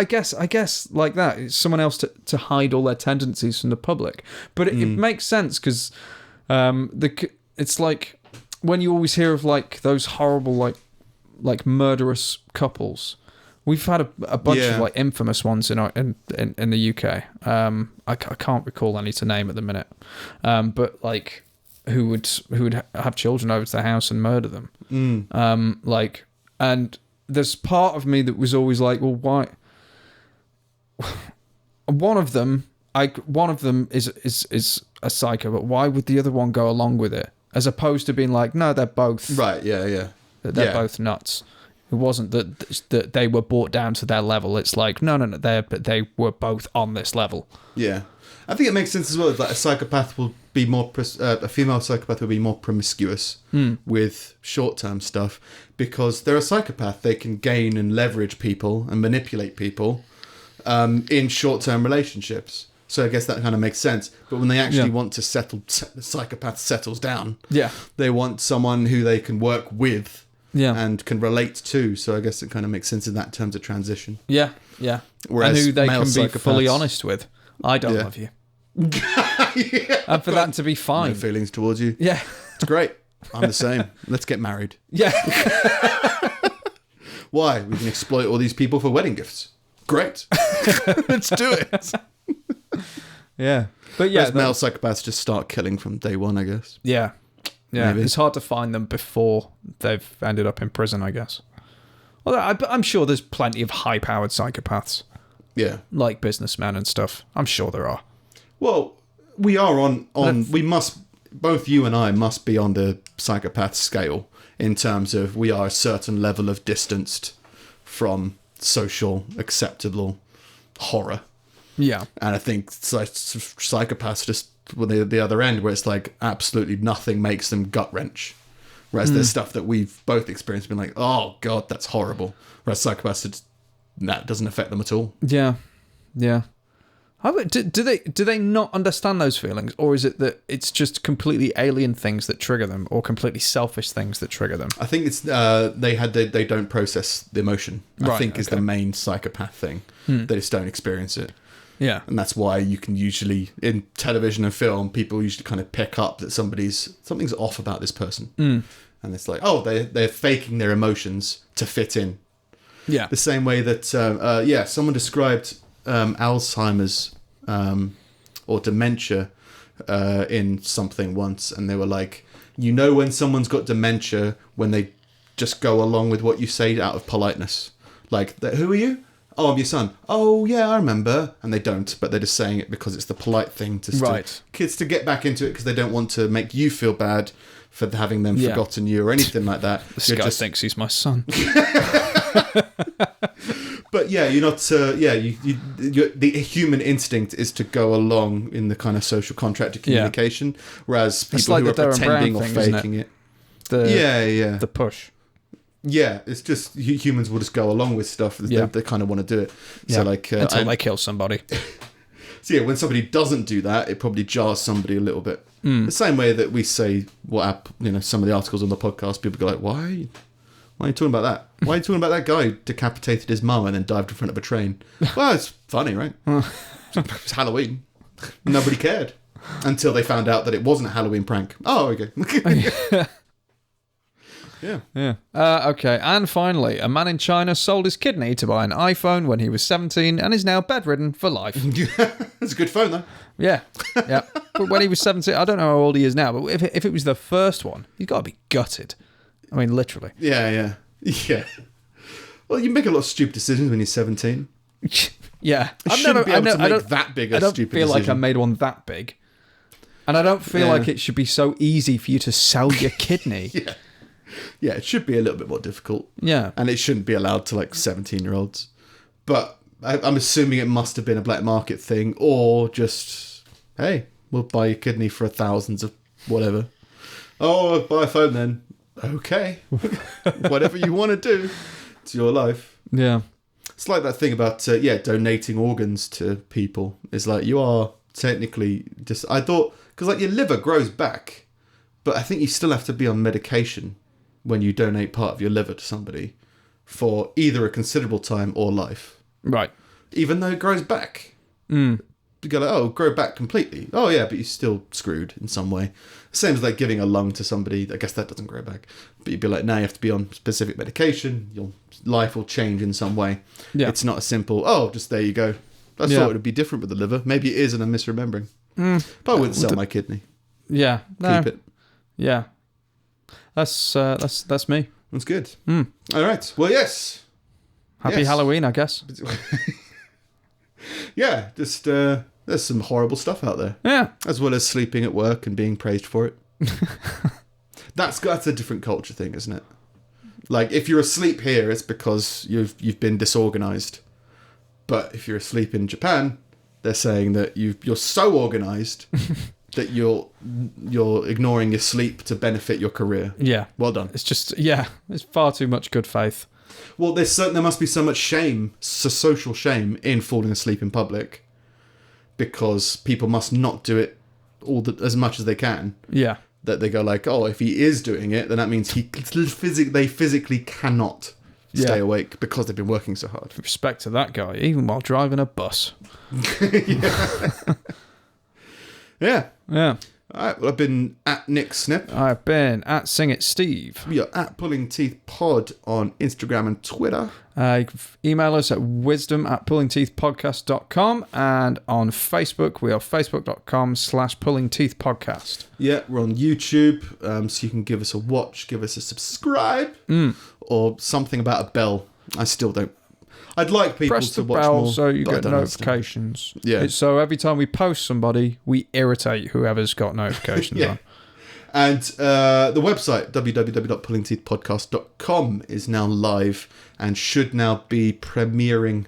guess like that. It's someone else to hide all their tendencies from the public. But it makes sense because it's like when you always hear of like those horrible like murderous couples. We've had a bunch of like infamous ones in the UK. I can't recall any to name at the minute. But like who would have children over to their house and murder them. And there's part of me that was always like, well, why? One of them is a psycho, but why would the other one go along with it? As opposed to being like, no, they're both right. Yeah. They're both nuts. It wasn't that they were brought down to their level. It's like, no, they were both on this level. Yeah. I think it makes sense as well. Like a psychopath will be a female psychopath will be more promiscuous with short-term stuff because they're a psychopath. They can gain and leverage people and manipulate people in short-term relationships. So I guess that kind of makes sense. But when they actually want to settle, the psychopath settles down. Yeah. They want someone who they can work with. Yeah. And can relate to. So I guess it kind of makes sense in that terms of transition. Yeah. Whereas and who they can be fully honest with. I don't love you. And for that to be fine. No feelings towards you. Yeah. It's great. I'm the same. Let's get married. Yeah. Why? We can exploit all these people for wedding gifts. Great. Let's do it. Yeah. But yeah. Male psychopaths just start killing from day one, I guess. Yeah. Yeah. Maybe. It's hard to find them before they've ended up in prison, I guess. Well, I'm sure there's plenty of high-powered psychopaths. Yeah. Like businessmen and stuff. I'm sure there are. Well, we are on we must, both you and I must be on the psychopath scale in terms of we are a certain level of distanced from social acceptable horror. Yeah. And I think psychopaths just the other end where it's like absolutely nothing makes them gut wrench. Whereas there's stuff that we've both experienced been like, oh God, that's horrible. Whereas psychopaths, that doesn't affect them at all. Yeah. Yeah. Do they not understand those feelings, or is it that it's just completely alien things that trigger them, or completely selfish things that trigger them? I think it's they don't process the emotion. I think is the main psychopath thing. They just don't experience it. Yeah, and that's why you can usually in television and film people usually kind of pick up that something's off about this person, and it's like they're faking their emotions to fit in. Yeah, the same way that someone described Alzheimer's or dementia in something once, and they were like, you know when someone's got dementia when they just go along with what you say out of politeness. Like, who are you? Oh, I'm your son. Oh, yeah, I remember. And they don't, but they're just saying it because it's the polite thing to kids to get back into it because they don't want to make you feel bad for having them forgotten you or anything like that. This guy thinks he's my son. But yeah, you're not. The human instinct is to go along in the kind of social contract of communication, whereas people who are pretending or faking it. The push. Yeah, it's just humans will just go along with stuff. They kind of want to do it. So until they kill somebody. So yeah, when somebody doesn't do that, it probably jars somebody a little bit. The same way that we say some of the articles on the podcast, people go like, why are you talking about that? Why are you talking about that guy who decapitated his mum and then dived in front of a train? Well, it's funny, right? It's Halloween. Nobody cared until they found out that it wasn't a Halloween prank. Oh, okay. Yeah. Okay, and finally, a man in China sold his kidney to buy an iPhone when he was 17 and is now bedridden for life. That's a good phone, though. Yeah. But when he was 17, I don't know how old he is now, but if it was the first one, he's got to be gutted. I mean, literally. Yeah. Well, you make a lot of stupid decisions when you're 17. Yeah. I shouldn't be able to make that big a stupid decision. I don't feel like I made one that big. And I don't feel like it should be so easy for you to sell your kidney. Yeah, it should be a little bit more difficult. Yeah. And it shouldn't be allowed to 17-year-olds. But I'm assuming it must have been a black market thing or just, hey, we'll buy your kidney for thousands of whatever. Oh, I'll buy a phone then. Okay. Whatever you want to do. It's your life. Yeah. It's like that thing about, donating organs to people. It's like you are technically just, I thought, because your liver grows back, but I think you still have to be on medication when you donate part of your liver to somebody for either a considerable time or life. Right. Even though it grows back. You go like, grow back completely. Oh, yeah, but you're still screwed in some way. Same as giving a lung to somebody. I guess that doesn't grow back. But you'd be like, now you have to be on specific medication. Your life will change in some way. Yeah. It's not a simple, just there you go. I thought it would be different with the liver. Maybe it is and I'm misremembering. But I wouldn't sell my kidney. Yeah. Keep it. Yeah. That's me. That's good. All right. Well, yes. Happy Halloween, I guess. Yeah, just there's some horrible stuff out there. Yeah. As well as sleeping at work and being praised for it. That's a different culture thing, isn't it? If you're asleep here, it's because you've been disorganized. But if you're asleep in Japan, they're saying that you're so organized that you're ignoring your sleep to benefit your career. Yeah. Well done. It's just, it's far too much good faith. Well, there must be so much shame, social shame, in falling asleep in public because people must not do it as much as they can. Yeah. That they go if he is doing it, then that means they physically cannot stay awake because they've been working so hard. Respect to that guy, even while driving a bus. Yeah. Yeah. All right. Well, I've been at Nick Snip. I've been at Sing It Steve. We are at Pulling Teeth Pod on Instagram and Twitter. You can email us at wisdom@pullingteethpodcast.com, and on Facebook we are facebook.com/pullingteethpodcast. Yeah, we're on YouTube, so you can give us a watch, give us a subscribe, or something about a bell. I still don't. I'd like people Press to the watch bell more, so you but get notifications. Yeah. So every time we post somebody, we irritate whoever's got notifications on. And the website, www.pullingteethpodcast.com, is now live and should now be premiering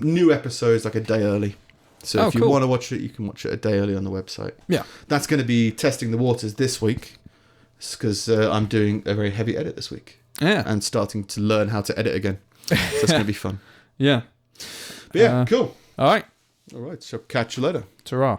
new episodes a day early. So if you want to watch it, you can watch it a day early on the website. Yeah. That's going to be testing the waters this week because I'm doing a very heavy edit this week. Yeah. And starting to learn how to edit again. So it's going to be fun. Yeah. But cool. All right. So catch you later. Ta-ra.